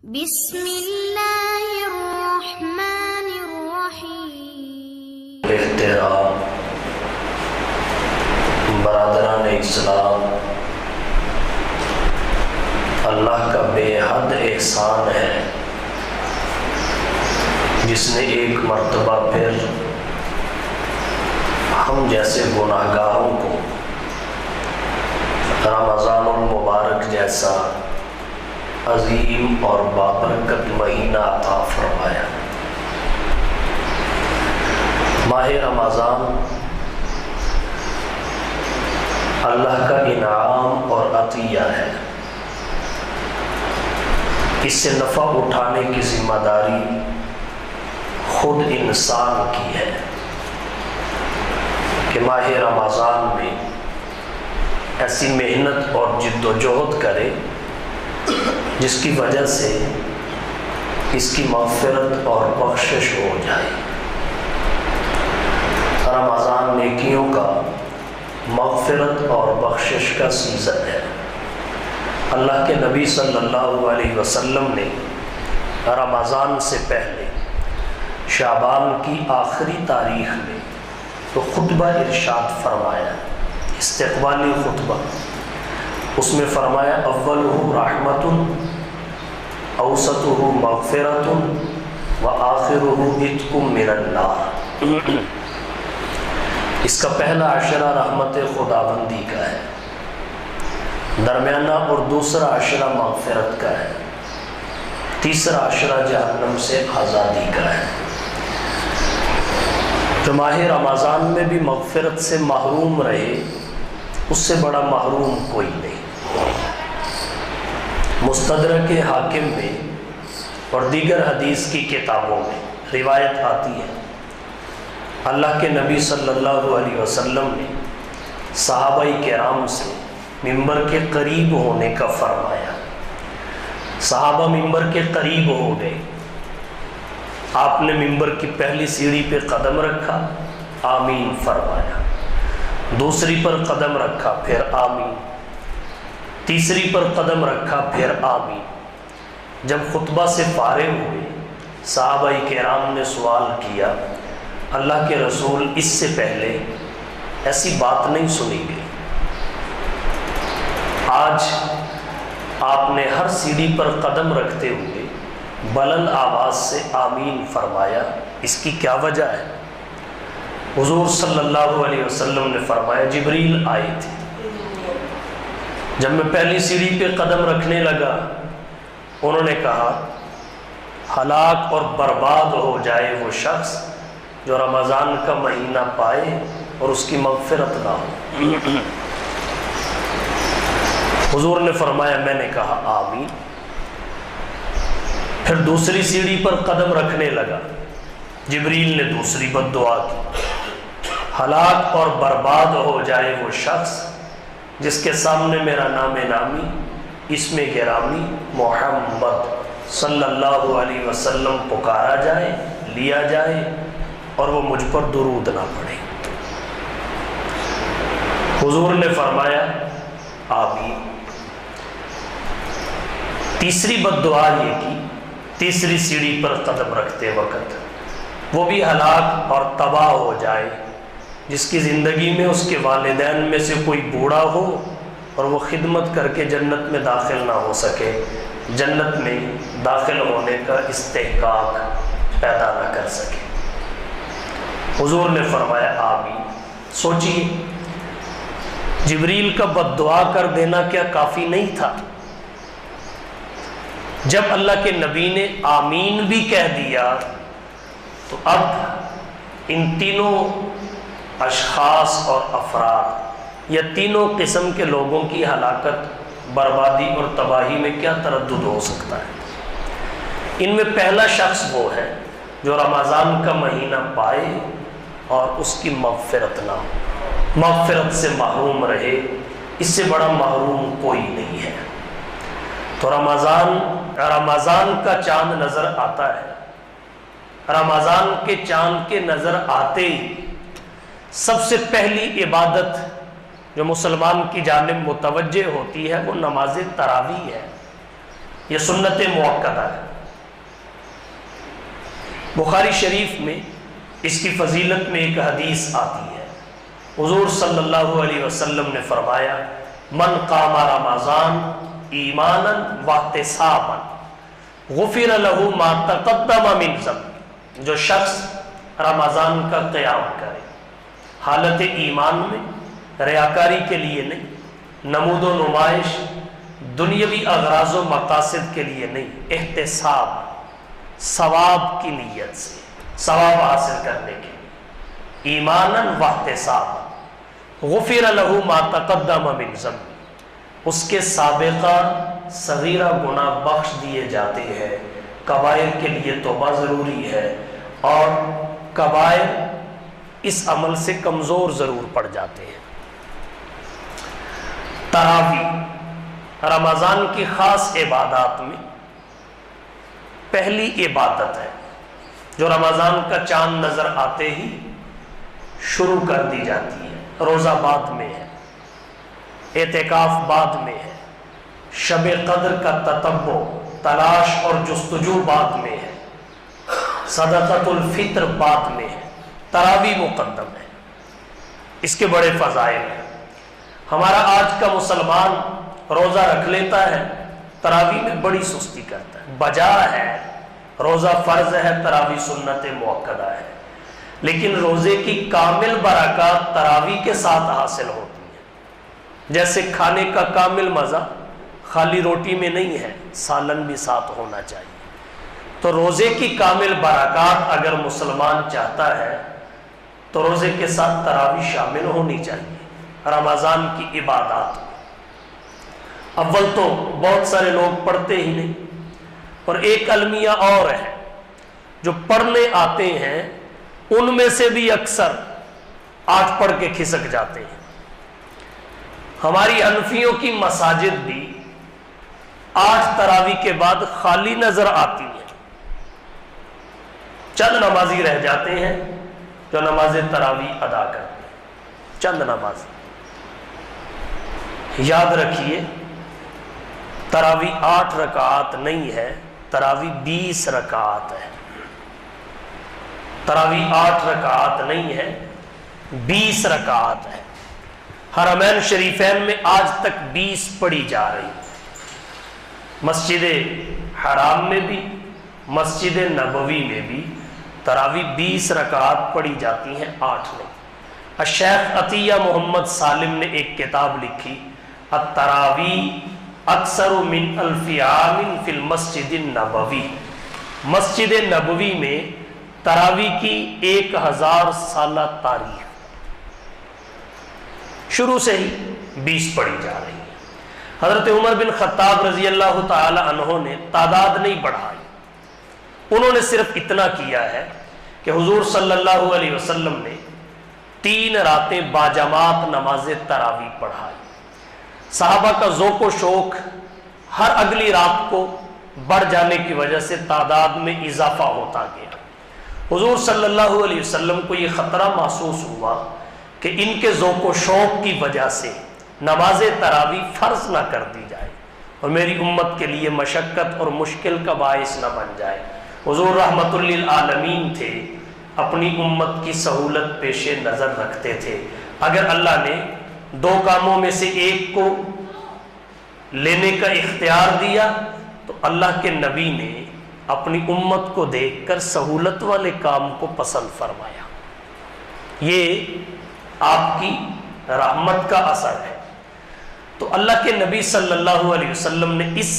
بسم اللہ الرحمن الرحیم۔ احترام برادران اسلام، اللہ کا بے حد احسان ہے جس نے ایک مرتبہ پھر ہم جیسے گناہگاروں کو رمضان المبارک جیسا عظیم اور بابرکت مہینہ عطا فرمایا۔ ماہ رمضان اللہ کا انعام اور عطیہ ہے۔ اس سے نفع اٹھانے کی ذمہ داری خود انسان کی ہے کہ ماہ رمضان میں ایسی محنت اور جد و جہد کرے جس کی وجہ سے اس کی مغفرت اور بخشش ہو جائے۔ رمضان نیکیوں کا، مغفرت اور بخشش کا سیزن ہے۔ اللہ کے نبی صلی اللہ علیہ وسلم نے رمضان سے پہلے شعبان کی آخری تاریخ میں تو خطبہ ارشاد فرمایا، استقبالی خطبہ۔ اس میں فرمایا اولہ رحمت اوسطہ مغفرت وآخرہ عتق من النار۔ اس کا پہلا عشرہ رحمت خداوندی کا ہے، درمیانہ اور دوسرا عشرہ مغفرت کا ہے، تیسرا عشرہ جہنم سے آزادی کا ہے۔ جو ماہ رمضان میں بھی مغفرت سے محروم رہے اس سے بڑا محروم کوئی نہیں۔ مستدرک حاکم میں اور دیگر حدیث کی کتابوں میں روایت آتی ہے، اللہ کے نبی صلی اللہ علیہ وسلم نے صحابہ کرام سے ممبر کے قریب ہونے کا فرمایا۔ صحابہ ممبر کے قریب ہو گئے، آپ نے ممبر کی پہلی سیڑھی پہ قدم رکھا، آمین فرمایا، دوسری پر قدم رکھا، پھر آمین، تیسری پر قدم رکھا، پھر آمین۔ جب خطبہ سے فارغ ہوئے صحابہ کرام نے سوال کیا، اللہ کے رسول اس سے پہلے ایسی بات نہیں سنی گئی، آج آپ نے ہر سیڑھی پر قدم رکھتے ہوئے بلند آواز سے آمین فرمایا، اس کی کیا وجہ ہے؟ حضور صلی اللہ علیہ وسلم نے فرمایا جبریل آئے تھے، جب میں پہلی سیڑھی پہ قدم رکھنے لگا انہوں نے کہا ہلاک اور برباد ہو جائے وہ شخص جو رمضان کا مہینہ پائے اور اس کی مغفرت نہ ہو۔ حضور نے فرمایا میں نے کہا آمین، پھر دوسری سیڑھی پر قدم رکھنے لگا، جبریل نے دوسری بد دعا کی، ہلاک اور برباد ہو جائے وہ شخص جس کے سامنے میرا نام نامی، اسم گرامی محمد صلی اللہ علیہ وسلم پکارا جائے، لیا جائے اور وہ مجھ پر درود نہ پڑے۔ حضور نے فرمایا آمین۔ تیسری بد دعا یہ کی، تیسری سیڑھی پر قدم رکھتے وقت وہ بھی ہلاک اور تباہ ہو جائے جس کی زندگی میں اس کے والدین میں سے کوئی بوڑھا ہو اور وہ خدمت کر کے جنت میں داخل نہ ہو سکے، جنت میں داخل ہونے کا استحقاق پیدا نہ کر سکے۔ حضور نے فرمایا آمین۔ سوچئے جبریل کا بد دعا کر دینا کیا کافی نہیں تھا؟ جب اللہ کے نبی نے آمین بھی کہہ دیا تو اب ان تینوں اشخاص اور افراد یا تینوں قسم کے لوگوں کی ہلاکت، بربادی اور تباہی میں کیا تردد ہو سکتا ہے؟ ان میں پہلا شخص وہ ہے جو رمضان کا مہینہ پائے اور اس کی مغفرت نہ ہو، مغفرت سے محروم رہے، اس سے بڑا محروم کوئی نہیں ہے۔ تو رمضان کا چاند نظر آتا ہے، رمضان کے چاند کے نظر آتے ہی سب سے پہلی عبادت جو مسلمان کی جانب متوجہ ہوتی ہے وہ نماز تراویح ہے۔ یہ سنت مؤکدہ ہے۔ بخاری شریف میں اس کی فضیلت میں ایک حدیث آتی ہے، حضور صلی اللہ علیہ وسلم نے فرمایا من قام رمضان ایمانا واحتسابا غفر له ما تقدم من ذنب، جو شخص رمضان کا قیام کرے حالت ایمان میں، ریاکاری کے لیے نہیں، نمود و نمائش، دنیاوی اغراض و مقاصد کے لیے نہیں، احتساب، ثواب کی نیت سے، ثواب حاصل کرنے کے لیے، ایمانا واحتسابا غفر له ما تقدم من ذنب، اس کے سابقہ صغیرہ گناہ بخش دیے جاتے ہیں۔ کبائر کے لیے توبہ ضروری ہے، اور کبائر اس عمل سے کمزور ضرور پڑ جاتے ہیں۔ تراویح رمضان کی خاص عبادات میں پہلی عبادت ہے، جو رمضان کا چاند نظر آتے ہی شروع کر دی جاتی ہے۔ روزہ بعد میں ہے، اعتکاف بعد میں ہے، شب قدر کا تتبع، تلاش اور جستجو بعد میں ہے، صدقۃ الفطر بعد میں ہے، تراویح مقدم ہے۔ اس کے بڑے فضائل ہیں۔ ہمارا آج کا مسلمان روزہ رکھ لیتا ہے، تراویح میں بڑی سستی کرتا ہے، بجا ہے، روزہ فرض ہے، تراویح سنت مؤکدہ ہے، لیکن روزے کی کامل برکات تراویح کے ساتھ حاصل ہوتی ہے۔ جیسے کھانے کا کامل مزہ خالی روٹی میں نہیں ہے، سالن بھی ساتھ ہونا چاہیے، تو روزے کی کامل برکات اگر مسلمان چاہتا ہے تو روزے کے ساتھ تراویح شامل ہونی چاہیے رمضان کی عبادات میں۔ اول تو بہت سارے لوگ پڑھتے ہی نہیں، اور ایک المیہ اور ہے، جو پڑھنے آتے ہیں ان میں سے بھی اکثر 8 پڑھ کے کھسک جاتے ہیں۔ ہماری حنفیوں کی مساجد بھی 8 تراویح کے بعد خالی نظر آتی ہیں، چند نمازی رہ جاتے ہیں جو نماز تراویح ادا کرتے ہیں، چند نماز۔ یاد رکھیے تراویح 8 رکعات نہیں ہے، تراویح 20 رکعات ہے۔ تراویح 8 رکعات نہیں ہے، 20 رکعات ہے۔ حرمین شریفین میں آج تک 20 پڑھی جا رہی ہے۔ مسجد حرام میں بھی، مسجد نبوی میں بھی تراویح 20 رکعات پڑھی جاتی ہیں، 8 نہیں۔ الشیخ عطیہ محمد سالم نے ایک کتاب لکھی، التراویح اکثر من 1000 عام فی المسجد النبوی، مسجد نبوی میں تراویح کی 1000 سالہ تاریخ، شروع سے ہی 20 پڑھی جا رہی ہے۔ حضرت عمر بن خطاب رضی اللہ تعالی عنہ نے تعداد نہیں بڑھائی، انہوں نے صرف اتنا کیا ہے کہ حضور صلی اللہ علیہ وسلم نے 3 راتیں باجماعت نماز تراویح پڑھائی۔ صحابہ کا ذوق و شوق ہر اگلی رات کو بڑھ جانے کی وجہ سے تعداد میں اضافہ ہوتا گیا۔ حضور صلی اللہ علیہ وسلم کو یہ خطرہ محسوس ہوا کہ ان کے ذوق و شوق کی وجہ سے نماز تراویح فرض نہ کر دی جائے اور میری امت کے لیے مشقت اور مشکل کا باعث نہ بن جائے۔ حضور رحمت للعالمین تھے، اپنی امت کی سہولت پیش نظر رکھتے تھے۔ اگر اللہ نے 2 کاموں میں سے ایک کو لینے کا اختیار دیا تو اللہ کے نبی نے اپنی امت کو دیکھ کر سہولت والے کام کو پسند فرمایا۔ یہ آپ کی رحمت کا اثر ہے۔ تو اللہ کے نبی صلی اللہ علیہ وسلم نے اس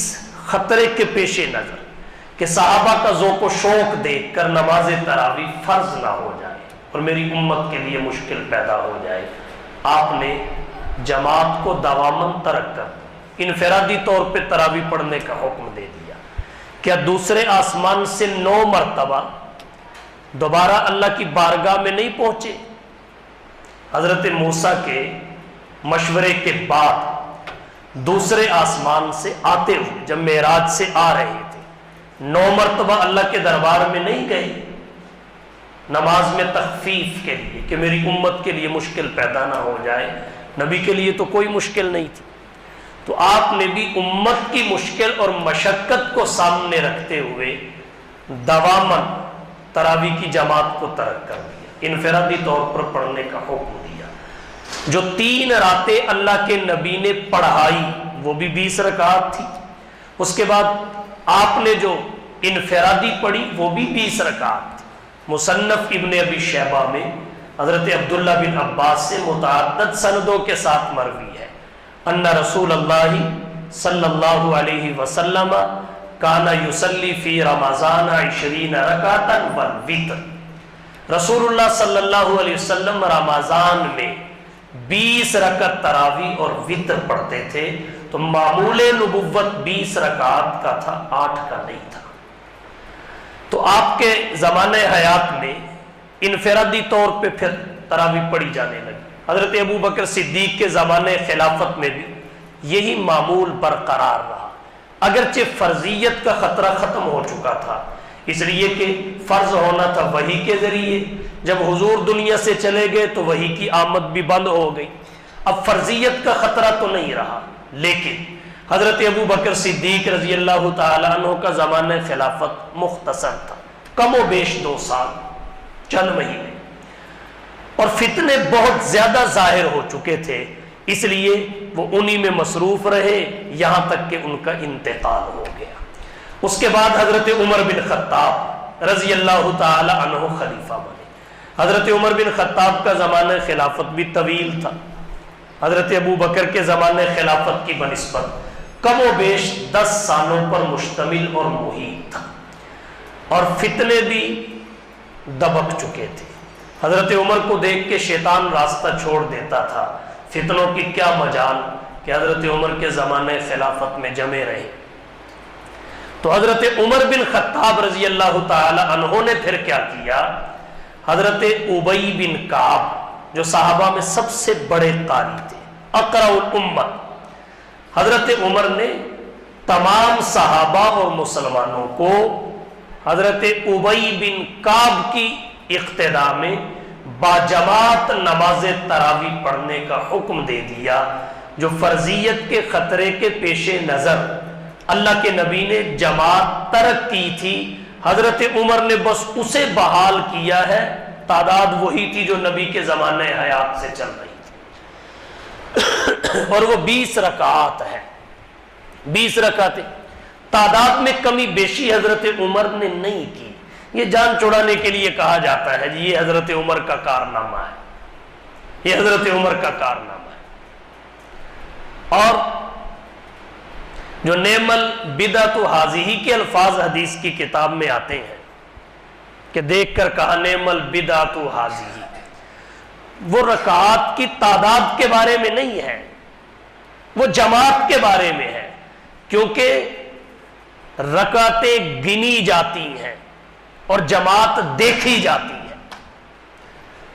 خطرے کے پیش نظر کہ صحابہ کا ذوق و شوق دیکھ کر نماز تراویح فرض نہ ہو جائے اور میری امت کے لیے مشکل پیدا ہو جائے، آپ نے جماعت کو دامن ترک کر انفرادی طور پہ تراویح پڑھنے کا حکم دے دیا۔ کیا دوسرے آسمان سے 9 مرتبہ دوبارہ اللہ کی بارگاہ میں نہیں پہنچے؟ حضرت موسیٰ کے مشورے کے بعد دوسرے آسمان سے آتے ہوئے جب معراج سے آ رہے تھے 9 مرتبہ اللہ کے دربار میں نہیں گئے نماز میں تخفیف کے لیے کہ میری امت کے لیے مشکل پیدا نہ ہو جائے؟ نبی کے لیے تو کوئی مشکل نہیں تھی، تو آپ نے بھی امت کی مشکل اور مشقت کو سامنے رکھتے ہوئے دواماً تراویح کی جماعت کو ترک کر دیا، انفرادی طور پر پڑھنے کا حکم دیا۔ جو 3 راتیں اللہ کے نبی نے پڑھائی وہ بھی 20 رکعات تھی، اس کے بعد آپ نے جو انفرادی پڑھی وہ بھی 20 رکعات تھی۔ مصنف ابن ابی شیبہ میں حضرت عبداللہ بن عباس سے متعدد سندوں کے ساتھ مروی ہے ان رسول اللہ صلی اللہ علیہ وسلم کان یصلی فی رمضان 20 رکعتا والوتر، رسول اللہ صلی اللہ علیہ وسلم رمضان میں 20 رکعت تراویح اور وتر پڑھتے تھے، تو معمول نبوت 20 رکعات کا تھا، 8 کا نہیں تھا۔ تو آپ کے زمانہ حیات میں انفرادی طور پہ پھر تراویح پڑھی جانے لگی۔ حضرت ابو بکر صدیق کے زمانے خلافت میں بھی یہی معمول برقرار رہا، اگرچہ فرضیت کا خطرہ ختم ہو چکا تھا، اس لیے کہ فرض ہونا تھا وحی کے ذریعے، جب حضور دنیا سے چلے گئے تو وحی کی آمد بھی بند ہو گئی، اب فرضیت کا خطرہ تو نہیں رہا۔ لیکن حضرت ابو بکر صدیق رضی اللہ تعالیٰ عنہ کا زمانہ خلافت مختصر تھا، کم و بیش 2 سال چند مہینے، اور فتنے بہت زیادہ ظاہر ہو چکے تھے، اس لیے وہ انہی میں مصروف رہے یہاں تک کہ ان کا انتقال ہو گیا۔ اس کے بعد حضرت عمر بن خطاب رضی اللہ تعالی عنہ خلیفہ بنے۔ حضرت عمر بن خطاب کا زمانہ خلافت بھی طویل تھا، حضرت ابو بکر کے زمانہ خلافت کی بنسبت کم و بیش 10 سالوں پر مشتمل اور محیط تھا، اور فتنے بھی دبک چکے تھے۔ حضرت عمر کو دیکھ کے شیطان راستہ چھوڑ دیتا تھا، فتنوں کی کیا مجال کہ حضرت عمر کے زمانے خلافت میں جمے رہے۔ تو حضرت عمر بن خطاب رضی اللہ تعالی عنہ نے پھر کیا کیا، حضرت ابی بن کعب جو صحابہ میں سب سے بڑے قاری تھے، اقرأ الامت، حضرت عمر نے تمام صحابہ اور مسلمانوں کو حضرت ابی بن کعب کی اقتداء میں باجماعت نماز تراویح پڑھنے کا حکم دے دیا، جو فرضیت کے خطرے کے پیش نظر اللہ کے نبی نے جماعت ترک کی تھی، حضرت عمر نے بس اسے بحال کیا ہے۔ تعداد وہی تھی جو نبی کے زمانے حیات سے چل رہی تھی، اور وہ 20 رکعات ہے، 20 رکعتیں۔ تعداد میں کمی بیشی حضرت عمر نے نہیں کی، یہ جان چھڑانے کے لیے کہا جاتا ہے یہ حضرت عمر کا کارنامہ ہے، یہ حضرت عمر کا کارنامہ ہے۔ اور جو نعم البدعۃ ھذہ کے الفاظ حدیث کی کتاب میں آتے ہیں کہ دیکھ کر کہا نعم البدعۃ ھذہ، وہ رکعات کی تعداد کے بارے میں نہیں ہے، وہ جماعت کے بارے میں ہے، کیونکہ رکعتیں گنی جاتی ہیں اور جماعت دیکھی جاتی ہے۔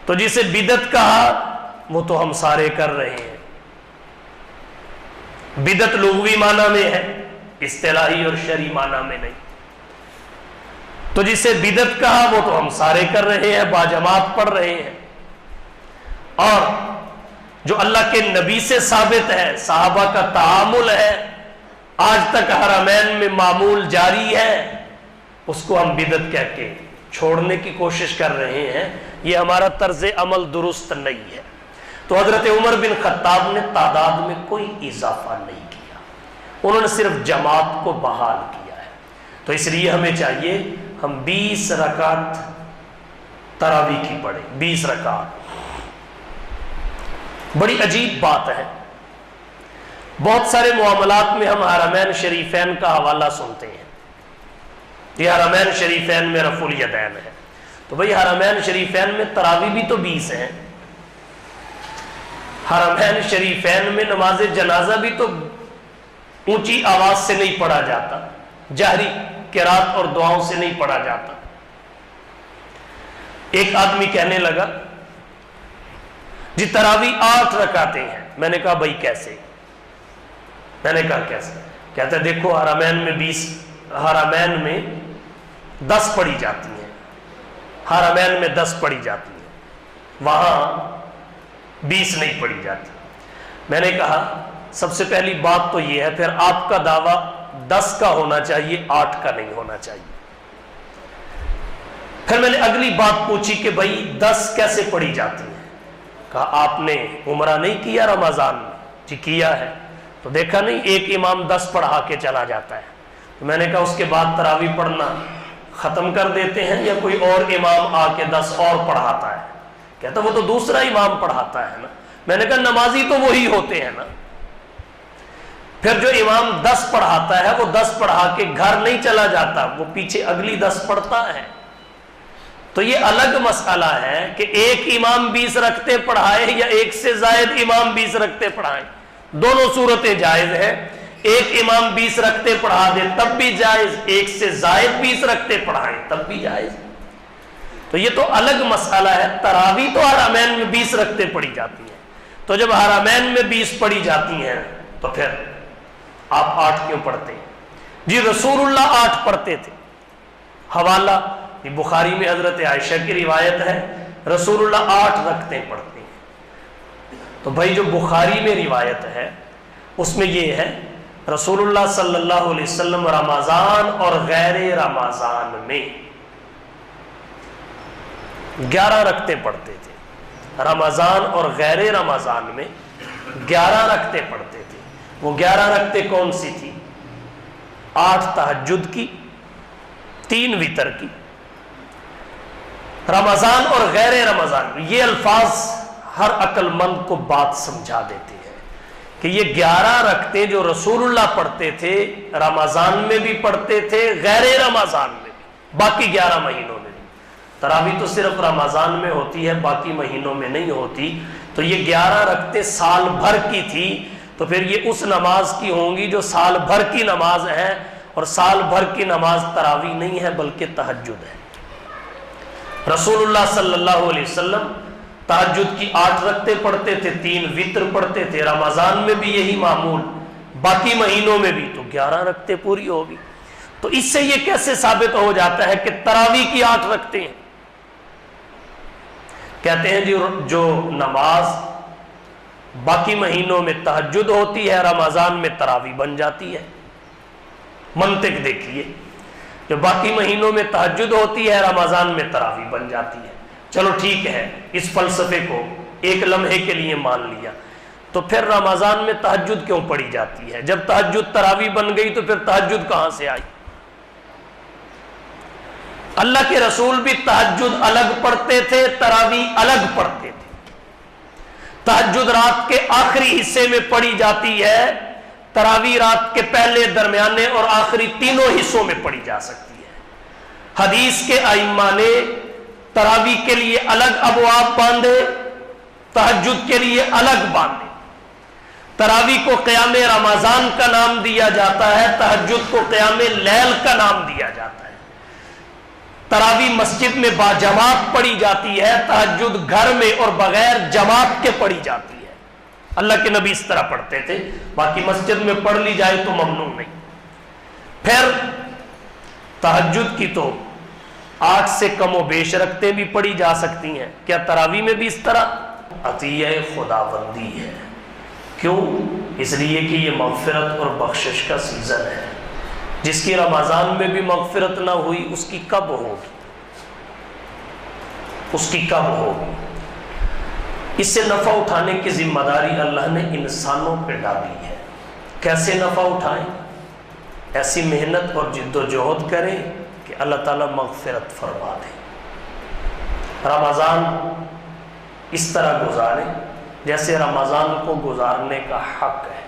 تو جسے بدعت کہا وہ تو ہم سارے کر رہے ہیں، بدعت لغوی معنی میں ہے، اصطلاحی اور شرعی معنی میں نہیں۔ تو جسے بدعت کہا وہ تو ہم سارے کر رہے ہیں، باجماعت پڑھ رہے ہیں۔ اور جو اللہ کے نبی سے ثابت ہے، صحابہ کا تعامل ہے، آج تک حرمین میں معمول جاری ہے، اس کو ہم بدعت کہہ کے چھوڑنے کی کوشش کر رہے ہیں، یہ ہمارا طرز عمل درست نہیں ہے۔ تو حضرت عمر بن خطاب نے تعداد میں کوئی اضافہ نہیں کیا، انہوں نے صرف جماعت کو بحال کیا ہے۔ تو اس لیے ہمیں چاہیے ہم 20 رکعت تراویح کی پڑھیں، 20 رکعت۔ بڑی عجیب بات ہے، بہت سارے معاملات میں ہم حرمین شریفین کا حوالہ سنتے ہیں، یہ حرمین شریفین میں رفع الیدین ہے، تو بھئی حرمین شریفین میں تراویح بھی تو 20 ہیں، حرمین شریفین میں نماز جنازہ بھی تو اونچی آواز سے نہیں پڑھا جاتا، جہری قرات اور دعاؤں سے نہیں پڑھا جاتا۔ ایک آدمی کہنے لگا جی تراویح 8 رکعتیں ہیں، میں نے کہا بھائی کیسے؟ میں نے کہا کیسے؟ کہتا ہے دیکھو حرمین میں حرمین میں 10 پڑھی جاتی ہیں، حرمین میں 10 پڑھی جاتی ہیں، وہاں 20 نہیں پڑھی جاتی۔ میں نے کہا سب سے پہلی بات تو یہ ہے، پھر آپ کا دعویٰ 10 کا ہونا چاہیے، 8 کا نہیں ہونا چاہیے۔ پھر میں نے اگلی بات پوچھی کہ بھائی 10 کیسے پڑھی جاتی ہے؟ کہا آپ نے عمرہ نہیں کیا رمضان میں؟ جی کیا ہے۔ تو دیکھا نہیں ایک امام 10 پڑھا کے چلا جاتا ہے، تو میں نے کہا اس کے بعد تراویح پڑھنا ختم کر دیتے ہیں یا کوئی اور امام آ کے 10 اور پڑھاتا ہے؟ کہتا وہ تو دوسرا امام پڑھاتا ہے نا۔ میں نے کہا نمازی تو وہی ہوتے ہیں نا۔ پھر جو امام 10 پڑھاتا ہے وہ 10 پڑھا کے گھر نہیں چلا جاتا، وہ پیچھے اگلی 10 پڑھتا ہے۔ تو یہ الگ مسئلہ ہے کہ ایک امام 20 رکھتے پڑھائے یا ایک سے زائد امام 20 رکھتے پڑھائیں، دونوں صورتیں جائز ہے۔ ایک امام 20 رکھتے پڑھا دے تب بھی جائز، ایک سے زائد 20 رکھتے پڑھائیں تب بھی جائز۔ تو یہ تو الگ مسئلہ ہے۔ تراویح تو حرمین میں 20 رکھتے پڑھی جاتی ہیں، تو جب حرمین میں 20 پڑھی جاتی ہیں تو پھر آپ 8 کیوں پڑھتے ہیں؟ جی رسول اللہ 8 پڑھتے تھے۔ حوالہ بخاری میں حضرت عائشہ کی روایت ہے، رسول اللہ 8 رکعتیں پڑھتے ہیں۔ تو بھائی جو بخاری میں روایت ہے اس میں یہ ہے رسول اللہ صلی اللہ علیہ وسلم رمضان اور غیر رمضان میں 11 رکعتیں پڑھتے تھے۔ رمضان اور غیر رمضان میں 11 رکعتیں پڑھتے تھے۔ وہ 11 رکعتیں کون سی تھی؟ 8 تہجد کی، 3 وتر کی۔ رمضان اور غیر رمضان، یہ الفاظ ہر عقل مند کو بات سمجھا دیتے ہیں کہ یہ 11 رکعتیں جو رسول اللہ پڑھتے تھے رمضان میں بھی پڑھتے تھے، غیر رمضان میں بھی، باقی 11 مہینوں میں بھی۔ تراویح تو صرف رمضان میں ہوتی ہے، باقی مہینوں میں نہیں ہوتی۔ تو یہ 11 رکعتیں سال بھر کی تھی، تو پھر یہ اس نماز کی ہوں گی جو سال بھر کی نماز ہے، اور سال بھر کی نماز تراویح نہیں ہے بلکہ تہجد ہے۔ رسول اللہ صلی اللہ علیہ وسلم تہجد کی 8 رکعتیں پڑھتے تھے، 3 وتر پڑھتے تھے۔ رمضان میں بھی یہی معمول، باقی مہینوں میں بھی، تو 11 رکعتیں پوری ہوگی۔ تو اس سے یہ کیسے ثابت ہو جاتا ہے کہ تراویح کی 8 رکعتیں ہیں؟ کہتے ہیں جی جو نماز باقی مہینوں میں تہجد ہوتی ہے رمضان میں تراویح بن جاتی ہے۔ منطق دیکھیے، جو باقی مہینوں میں تہجد ہوتی ہے رمضان میں تراویح بن جاتی ہے۔ چلو ٹھیک ہے، اس فلسفے کو ایک لمحے کے لیے مان لیا، تو پھر رمضان میں تہجد کیوں پڑھی جاتی ہے؟ جب تہجد تراویح بن گئی تو پھر تہجد کہاں سے آئی؟ اللہ کے رسول بھی تہجد الگ پڑھتے تھے، تراویح الگ پڑھتے تھے۔ تہجد رات کے آخری حصے میں پڑھی جاتی ہے، تراویح رات کے پہلے، درمیانے اور آخری تینوں حصوں میں پڑھی جا سکتی ہے۔ حدیث کے ائمہ نے تراویح کے لیے الگ ابواب باندھے، تہجد کے لیے الگ باندھے۔ تراویح کو قیام رمضان کا نام دیا جاتا ہے، تہجد کو قیام لیل کا نام دیا جاتا ہے۔ تراویح مسجد میں باجماعت پڑھی جاتی ہے، تہجد گھر میں اور بغیر جماعت کے پڑھی جاتی ہے۔ اللہ کے نبی اس طرح پڑھتے تھے، باقی مسجد میں پڑھ لی جائے تو ممنوع نہیں۔ پھر تہجد کی تو 8 سے کم و بیش رکعتیں بھی پڑھی جا سکتی ہیں، کیا تراویح میں بھی اس طرح؟ عطیہ خداوندی ہے۔ کیوں؟ اس لیے کہ یہ مغفرت اور بخشش کا سیزن ہے۔ جس کی رمضان میں بھی مغفرت نہ ہوئی اس کی کب ہوگی؟ اس کی کب ہوگی؟ اس سے نفع اٹھانے کی ذمہ داری اللہ نے انسانوں پہ ڈالی ہے۔ کیسے نفع اٹھائیں؟ ایسی محنت اور جد و جہد کریں کہ اللہ تعالیٰ مغفرت فرما دے۔ رمضان اس طرح گزاریں جیسے رمضان کو گزارنے کا حق ہے۔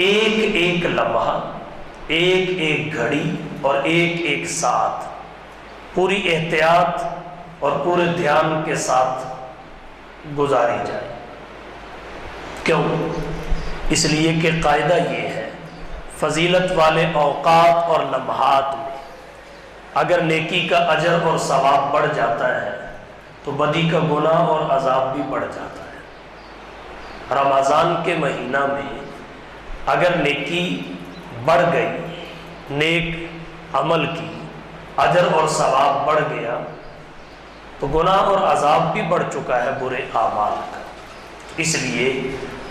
ایک ایک لمحہ، ایک ایک گھڑی اور ایک ایک ساتھ پوری احتیاط اور پورے دھیان کے ساتھ گزاری جائے۔ کیوں؟ اس لیے کہ قاعدہ یہ ہے، فضیلت والے اوقات اور لمحات میں اگر نیکی کا اجر اور ثواب بڑھ جاتا ہے تو بدی کا گناہ اور عذاب بھی بڑھ جاتا ہے۔ رمضان کے مہینہ میں اگر نیکی بڑھ گئی، نیک عمل کی اجر اور ثواب بڑھ گیا تو گناہ اور عذاب بھی بڑھ چکا ہے برے اعمال کا۔ اس لیے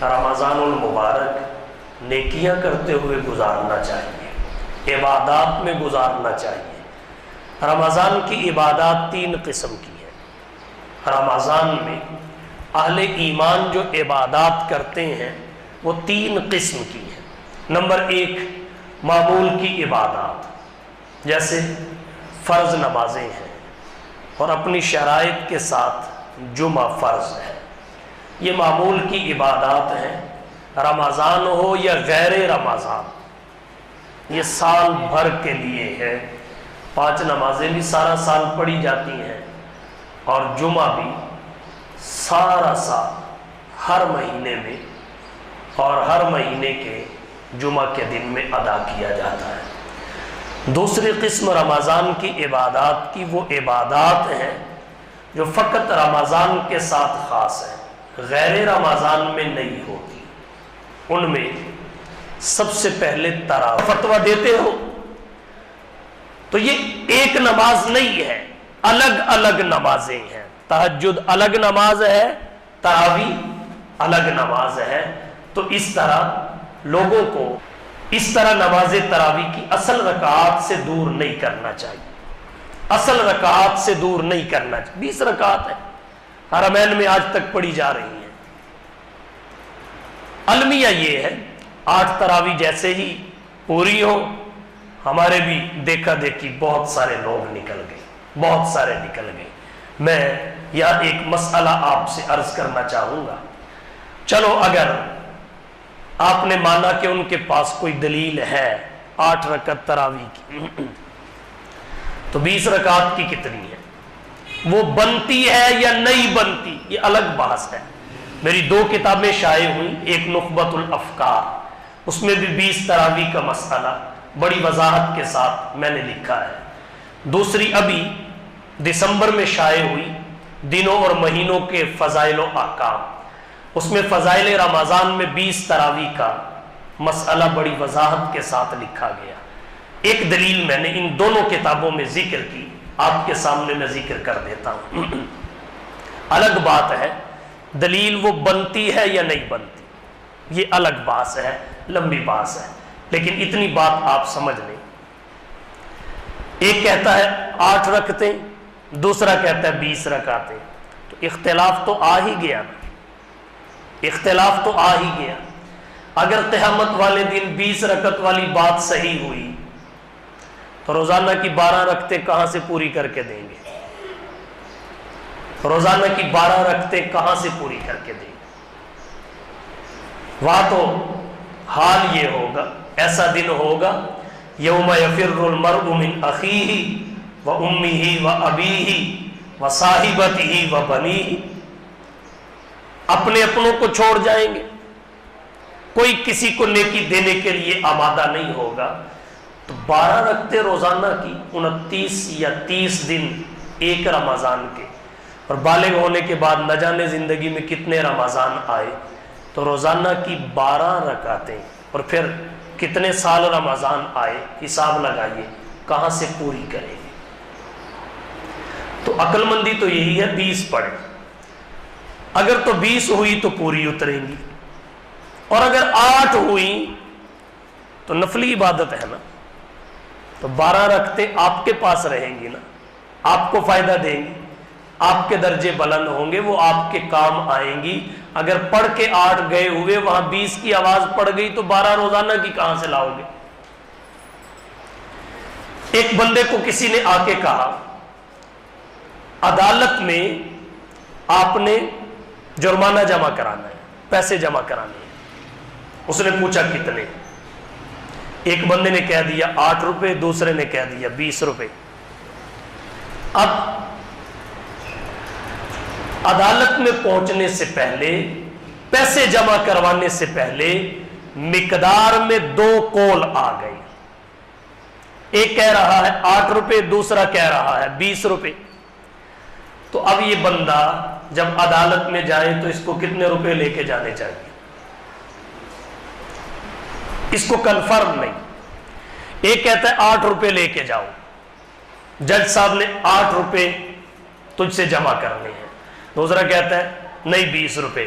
رمضان المبارک نیکیاں کرتے ہوئے گزارنا چاہیے، عبادات میں گزارنا چاہیے۔ رمضان کی عبادات 3 قسم کی ہے۔ رمضان میں اہل ایمان جو عبادات کرتے ہیں وہ 3 قسم کی ہیں۔ نمبر 1 معمول کی عبادات، جیسے فرض نمازیں ہیں اور اپنی شرائط کے ساتھ جمعہ فرض ہے، یہ معمول کی عبادات ہیں، رمضان ہو یا غیر رمضان، یہ سال بھر کے لیے ہے۔ 5 نمازیں بھی سارا سال پڑھی جاتی ہیں اور جمعہ بھی سارا سال ہر مہینے میں اور ہر مہینے کے جمعہ کے دن میں ادا کیا جاتا ہے۔ دوسری قسم رمضان کی عبادات کی وہ عبادات ہیں جو فقط رمضان کے ساتھ خاص ہیں، غیر رمضان میں نہیں ہوتی۔ ان میں سب سے پہلے تراویح فتویٰ دیتے ہو تو یہ ایک نماز نہیں ہے، الگ الگ نمازیں ہیں۔ تہجد الگ نماز ہے، تراویح الگ نماز ہے۔ تو اس طرح لوگوں کو اس طرح نماز تراویح کی اصل رکعات سے دور نہیں کرنا چاہیے، اصل رکعات سے دور نہیں کرنا چاہیے۔ 20 رکعات ہیں، حرمین میں آج تک پڑھی جا رہی ہیں۔ المیہ یہ ہے 8 تراویح جیسے ہی پوری ہو، ہمارے بھی دیکھا دیکھی بہت سارے لوگ نکل گئے، بہت سارے نکل گئے۔ میں یہاں ایک مسئلہ آپ سے عرض کرنا چاہوں گا۔ چلو اگر آپ نے مانا کہ ان کے پاس کوئی دلیل ہے 8 رکعت تراویح کی، تو 20 رکعت کی کتنی ہے؟ وہ بنتی ہے یا نہیں بنتی، یہ الگ بحث ہے۔ میری 2 کتابیں شائع ہوئی، ایک نخبۃ الافکار، اس میں بھی 20 تراویح کا مسئلہ بڑی وضاحت کے ساتھ میں نے لکھا ہے۔ دوسری ابھی دسمبر میں شائع ہوئی، دنوں اور مہینوں کے فضائل و احکام، اس میں فضائل رمضان میں 20 تراویح کا مسئلہ بڑی وضاحت کے ساتھ لکھا گیا۔ ایک دلیل میں نے ان دونوں کتابوں میں ذکر کی، آپ کے سامنے میں ذکر کر دیتا ہوں۔ الگ بات ہے دلیل وہ بنتی ہے یا نہیں بنتی، یہ الگ بات ہے، لمبی بات ہے، لیکن اتنی بات آپ سمجھ لیں۔ ایک کہتا ہے 8 رکعتیں، دوسرا کہتا ہے 20 رکعتیں، تو اختلاف تو آ ہی گیا نا، اختلاف تو آ ہی گیا۔ اگر قیامت والے دن 20 رکعت والی بات صحیح ہوئی تو روزانہ کی 12 رکعتیں کہاں سے پوری کر کے دیں گے؟ روزانہ کی 12 رکعتیں کہاں سے پوری کر کے دیں گے؟ وہاں تو حال یہ ہوگا، ایسا دن ہوگا یوم یفر المرء من اخیہ و امہ و ابیہ و صاحبتہ و بنیہ، اپنے اپنوں کو چھوڑ جائیں گے، کوئی کسی کو نیکی دینے کے لیے آمادہ نہیں ہوگا۔ تو 12 رکعتیں روزانہ کی 29 یا 30 دن ایک رمضان کے، اور بالغ ہونے کے بعد نہ جانے زندگی میں کتنے رمضان آئے، تو روزانہ کی 12 رکعتیں، اور پھر کتنے سال رمضان آئے، حساب لگائیے کہاں سے پوری کریں گے؟ تو عقل مندی تو یہی ہے 20 پڑھیں، اگر تو 20 ہوئی تو پوری اتریں گی، اور اگر 8 ہوئی تو نفلی عبادت ہے نا، تو 12 رکعتیں آپ کے پاس رہیں گی نا، آپ کو فائدہ دیں گی، آپ کے درجے بلند ہوں گے، وہ آپ کے کام آئیں گی۔ اگر پڑھ کے 8 گئے ہوئے وہاں 20 کی آواز پڑ گئی تو 12 روزانہ کی کہاں سے لاؤ گے؟ ایک بندے کو کسی نے آ کے کہا عدالت میں آپ نے جرمانہ جمع کرانا ہے، پیسے جمع کرانے ہیں۔ اس نے پوچھا کتنے؟ ایک بندے نے کہہ دیا 8 روپے، دوسرے نے کہہ دیا 20 روپے۔ اب عدالت میں پہنچنے سے پہلے، پیسے جمع کروانے سے پہلے مقدار میں 2 قول آ گئے، ایک کہہ رہا ہے 8 روپے، دوسرا کہہ رہا ہے 20 روپے۔ تو اب یہ بندہ جب عدالت میں جائے تو اس کو کتنے روپے لے کے جانے چاہیے؟ اس کو کنفرم نہیں۔ ایک کہتا ہے 8 روپے لے کے جاؤ، جج صاحب نے 8 روپے تجھ سے جمع کرنے ہیں، دوسرا کہتا ہے نہیں 20 روپے۔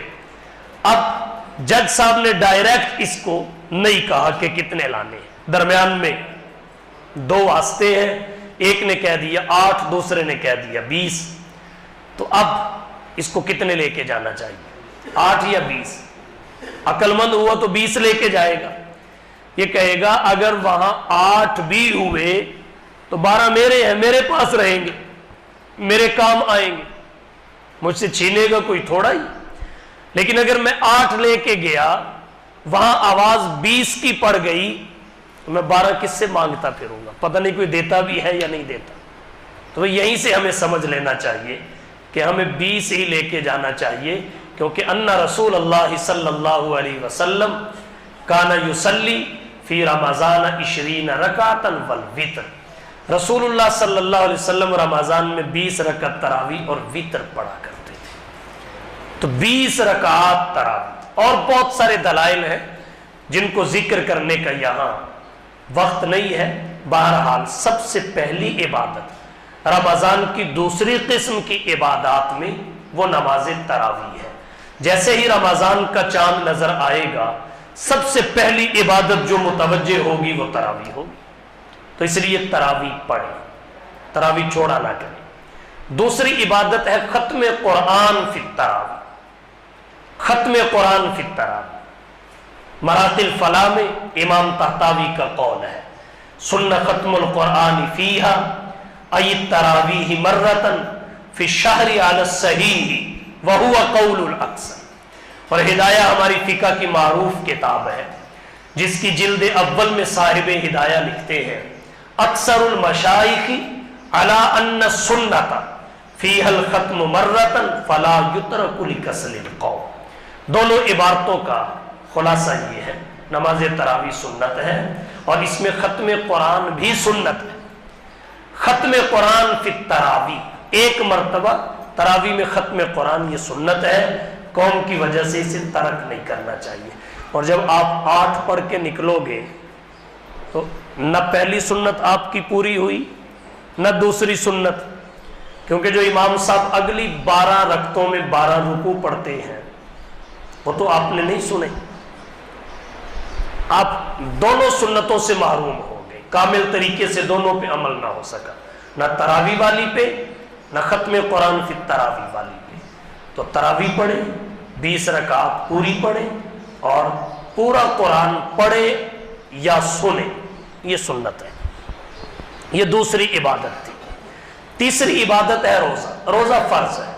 اب جج صاحب نے ڈائریکٹ اس کو نہیں کہا کہ کتنے لانے ہیں، درمیان میں دو واسطے ہیں، ایک نے کہہ دیا 8، دوسرے نے کہہ دیا 20، تو اب اس کو کتنے لے کے جانا چاہیے، 8 یا 20؟ عقل مند ہوا تو 20 لے کے جائے گا، یہ کہے گا اگر وہاں 8 بھی ہوئے تو 12 میرے ہیں، میرے پاس رہیں گے، میرے کام آئیں گے، مجھ سے چھینے گا کوئی تھوڑا ہی۔ لیکن اگر میں 8 لے کے گیا، وہاں آواز 20 کی پڑ گئی، تو میں 12 کس سے مانگتا پھروں گا، پتہ نہیں کوئی دیتا بھی ہے یا نہیں دیتا۔ تو یہیں سے ہمیں سمجھ لینا چاہیے کہ ہمیں 20 ہی لے کے جانا چاہیے، کیونکہ ان رسول اللہ صلی اللہ علیہ وسلم کانا یصلی فی رمضان 20 رکعتا والوتر، رسول اللہ صلی اللہ علیہ وسلم رمضان میں 20 رکعت تراویح اور وتر پڑھا کرتے تھے۔ تو 20 رکعات تراویح، اور بہت سارے دلائل ہیں جن کو ذکر کرنے کا یہاں وقت نہیں ہے۔ بہرحال سب سے پہلی عبادت رمضان کی دوسری قسم کی عبادات میں وہ نماز تراویح ہے۔ جیسے ہی رمضان کا چاند نظر آئے گا، سب سے پہلی عبادت جو متوجہ ہوگی وہ تراویح ہوگی، تو اس لیے تراویح پڑھیں، تراویح چھوڑا نہ کریں۔ دوسری عبادت ہے ختم قرآن فی التراویح، ختم قرآن فی التراویح۔ مرات الفلاح میں امام طحطاوی کا قول ہے، سن ختم القرآن فیہا ای التراویح مرتن فی الشہر علی الصحیح وہو قول الاکثر۔ اور ہدایہ ہماری فقہ کی معروف کتاب ہے، جس کی جلد اول میں صاحب ہدایہ لکھتے ہیں، اکثر المشائخ علی ان السنۃ فیہا الختم مرتن فلا یترک لکسل القوم۔ دونوں عبارتوں کا خلاصہ یہ ہے، نماز تراویح سنت ہے اور اس میں ختم قرآن بھی سنت ہے۔ ختم قرآن فی التراویح، ایک مرتبہ تراویح میں ختم قرآن یہ سنت ہے، قوم کی وجہ سے اسے ترک نہیں کرنا چاہیے۔ اور جب آپ 8 پڑھ کے نکلو گے تو نہ پہلی سنت آپ کی پوری ہوئی نہ دوسری سنت، کیونکہ جو امام صاحب اگلی 12 رکعتوں میں 12 رکوع پڑھتے ہیں وہ تو آپ نے نہیں سنے، آپ دونوں سنتوں سے محروم ہو گئے، کامل طریقے سے دونوں پہ عمل نہ ہو سکا، نہ تراویح والی پہ نہ ختم قرآن فی التراویح والی پہ۔ تو تراویح پڑھیں، 20 رکعات پوری پڑھیں اور پورا قرآن پڑھے یا سنے، یہ سنت ہے۔ یہ دوسری عبادت تھی۔ تیسری عبادت ہے روزہ۔ روزہ فرض ہے،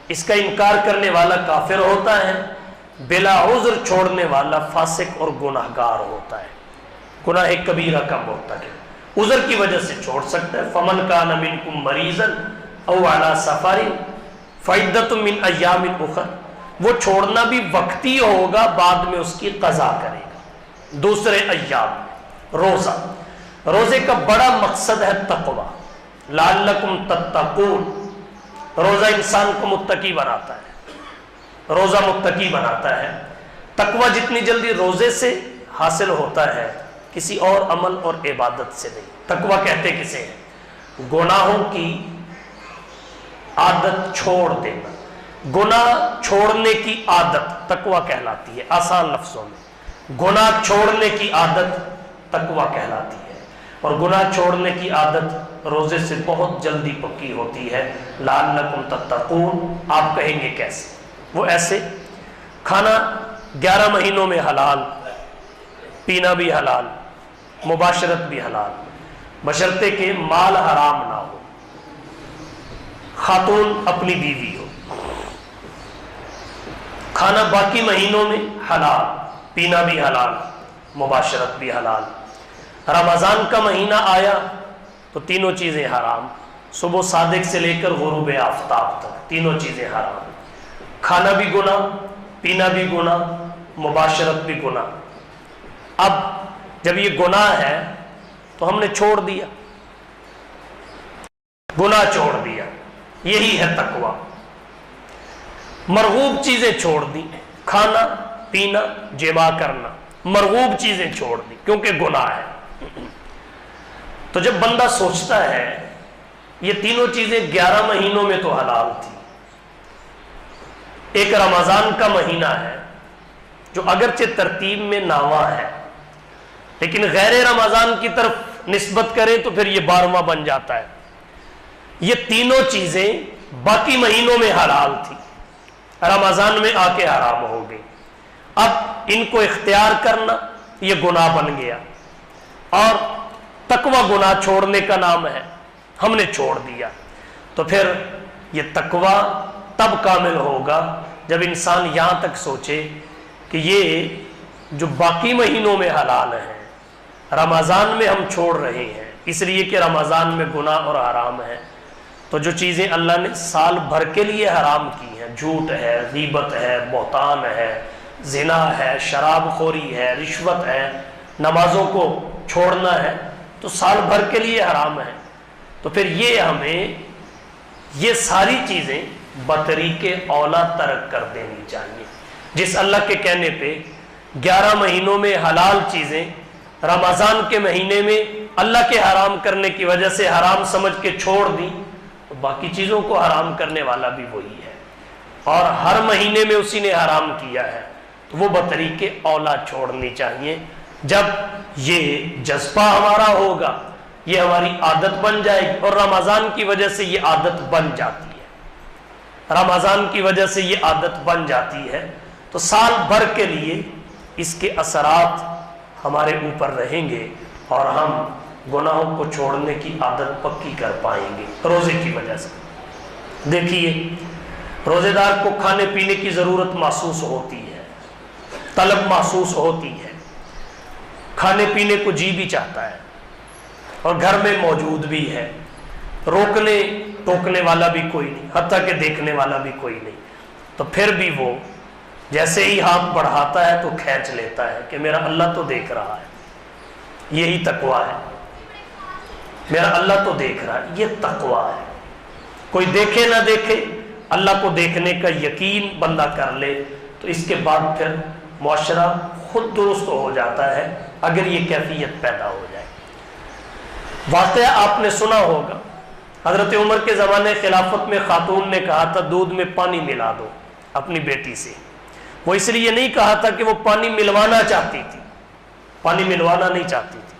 اس کا انکار کرنے والا کافر ہوتا ہے، بلا عذر چھوڑنے والا فاسق اور گناہ گار ہوتا ہے، گناہ کبیرہ کا مرتکب، عذر کی وجہ سے چھوڑ سکتا ہے۔ فمن کان منکم مریضا او علی سفر فعدۃ من ایام اخر، وہ چھوڑنا بھی وقتی ہوگا، بعد میں اس کی قضا کرے گا دوسرے ایام میں۔ روزہ، روزے کا بڑا مقصد ہے تقوی، لعلکم تتقون۔ روزہ انسان کو متقی بناتا ہے، روزہ متقی بناتا ہے۔ تقوی جتنی جلدی روزے سے حاصل ہوتا ہے کسی اور عمل اور عبادت سے نہیں۔ تقوی کہتے کسے ہیں؟ گناہوں کی عادت چھوڑ دینا، گناہ چھوڑنے کی عادت تقوی کہلاتی ہے۔ آسان لفظوں میں گناہ چھوڑنے کی عادت تقوی کہلاتی ہے، اور گناہ چھوڑنے کی عادت روزے سے بہت جلدی پکی ہوتی ہے۔ لعلکم تتقون، آپ کہیں گے کیسے؟ وہ ایسے، کھانا 11 مہینوں میں حلال، پینا بھی حلال، مباشرت بھی حلال، بشرطے کہ مال حرام نہ ہو، خاتون اپنی بیوی ہو۔ کھانا باقی مہینوں میں حلال، پینا بھی حلال، مباشرت بھی حلال۔ رمضان کا مہینہ آیا تو تینوں چیزیں حرام، صبح صادق سے لے کر غروب آفتاب تک تینوں چیزیں حرام، کھانا بھی گناہ، پینا بھی گناہ، مباشرت بھی گناہ۔ اب جب یہ گناہ ہے تو ہم نے چھوڑ دیا، گناہ چھوڑ دیا، یہی ہے تقوی۔ مرغوب چیزیں چھوڑ دی، کھانا پینا جماع کرنا، مرغوب چیزیں چھوڑ دی کیونکہ گناہ ہے۔ تو جب بندہ سوچتا ہے یہ تینوں چیزیں 11 مہینوں میں تو حلال تھی، ایک رمضان کا مہینہ ہے جو اگرچہ ترتیب میں نامہ ہے لیکن غیر رمضان کی طرف نسبت کریں تو پھر یہ 12واں بن جاتا ہے. یہ تینوں چیزیں باقی مہینوں میں حلال تھی، رمضان میں آ کے حرام ہو گئی. اب ان کو اختیار کرنا یہ گناہ بن گیا، اور تقوی گناہ چھوڑنے کا نام ہے، ہم نے چھوڑ دیا. تو پھر یہ تقوی تب کامل ہوگا جب انسان یہاں تک سوچے کہ یہ جو باقی مہینوں میں حلال ہیں رمضان میں ہم چھوڑ رہے ہیں اس لیے کہ رمضان میں گناہ اور حرام ہے. تو جو چیزیں اللہ نے سال بھر کے لیے حرام کی ہیں، جھوٹ ہے، غیبت ہے، بہتان ہے، زنا ہے، شراب خوری ہے، رشوت ہے، نمازوں کو چھوڑنا ہے، تو سال بھر کے لیے حرام ہے. تو پھر یہ ہمیں یہ ساری چیزیں بطریق اولا ترک کر دینی چاہیے. جس اللہ کے کہنے پہ 11 مہینوں میں حلال چیزیں رمضان کے مہینے میں اللہ کے حرام کرنے کی وجہ سے حرام سمجھ کے چھوڑ دی، تو باقی چیزوں کو حرام کرنے والا بھی وہی ہے، اور ہر مہینے میں اسی نے حرام کیا ہے، تو وہ بطریق اولا چھوڑنی چاہیے. جب یہ جذبہ ہمارا ہوگا یہ ہماری عادت بن جائے گی، اور رمضان کی وجہ سے یہ عادت بن جاتی ہے، رمضان کی وجہ سے یہ عادت بن جاتی ہے، تو سال بھر کے لیے اس کے اثرات ہمارے اوپر رہیں گے اور ہم گناہوں کو چھوڑنے کی عادت پکی کر پائیں گے روزے کی وجہ سے. دیکھیے روزے دار کو کھانے پینے کی ضرورت محسوس ہوتی ہے، طلب محسوس ہوتی ہے، کھانے پینے کو جی بھی چاہتا ہے اور گھر میں موجود بھی ہے، روکنے ٹوکنے والا بھی کوئی نہیں، حتیٰ کہ دیکھنے والا بھی کوئی نہیں. تو پھر بھی وہ جیسے ہی ہاتھ بڑھاتا ہے تو کھینچ لیتا ہے کہ میرا اللہ تو دیکھ رہا ہے. یہی تقویٰ ہے، میرا اللہ تو دیکھ رہا ہے، یہ تقویٰ ہے. کوئی دیکھے نہ دیکھے اللہ کو دیکھنے کا یقین بندہ کر لے تو اس کے بعد پھر معاشرہ خود درست ہو جاتا ہے اگر یہ کیفیت پیدا ہو جائے. واقعہ آپ نے سنا ہوگا، حضرت عمر کے زمانے خلافت میں خاتون نے کہا تھا دودھ میں پانی ملا دو اپنی بیٹی سے. وہ اس لیے نہیں کہا تھا کہ وہ پانی ملوانا چاہتی تھی، پانی ملوانا نہیں چاہتی تھی،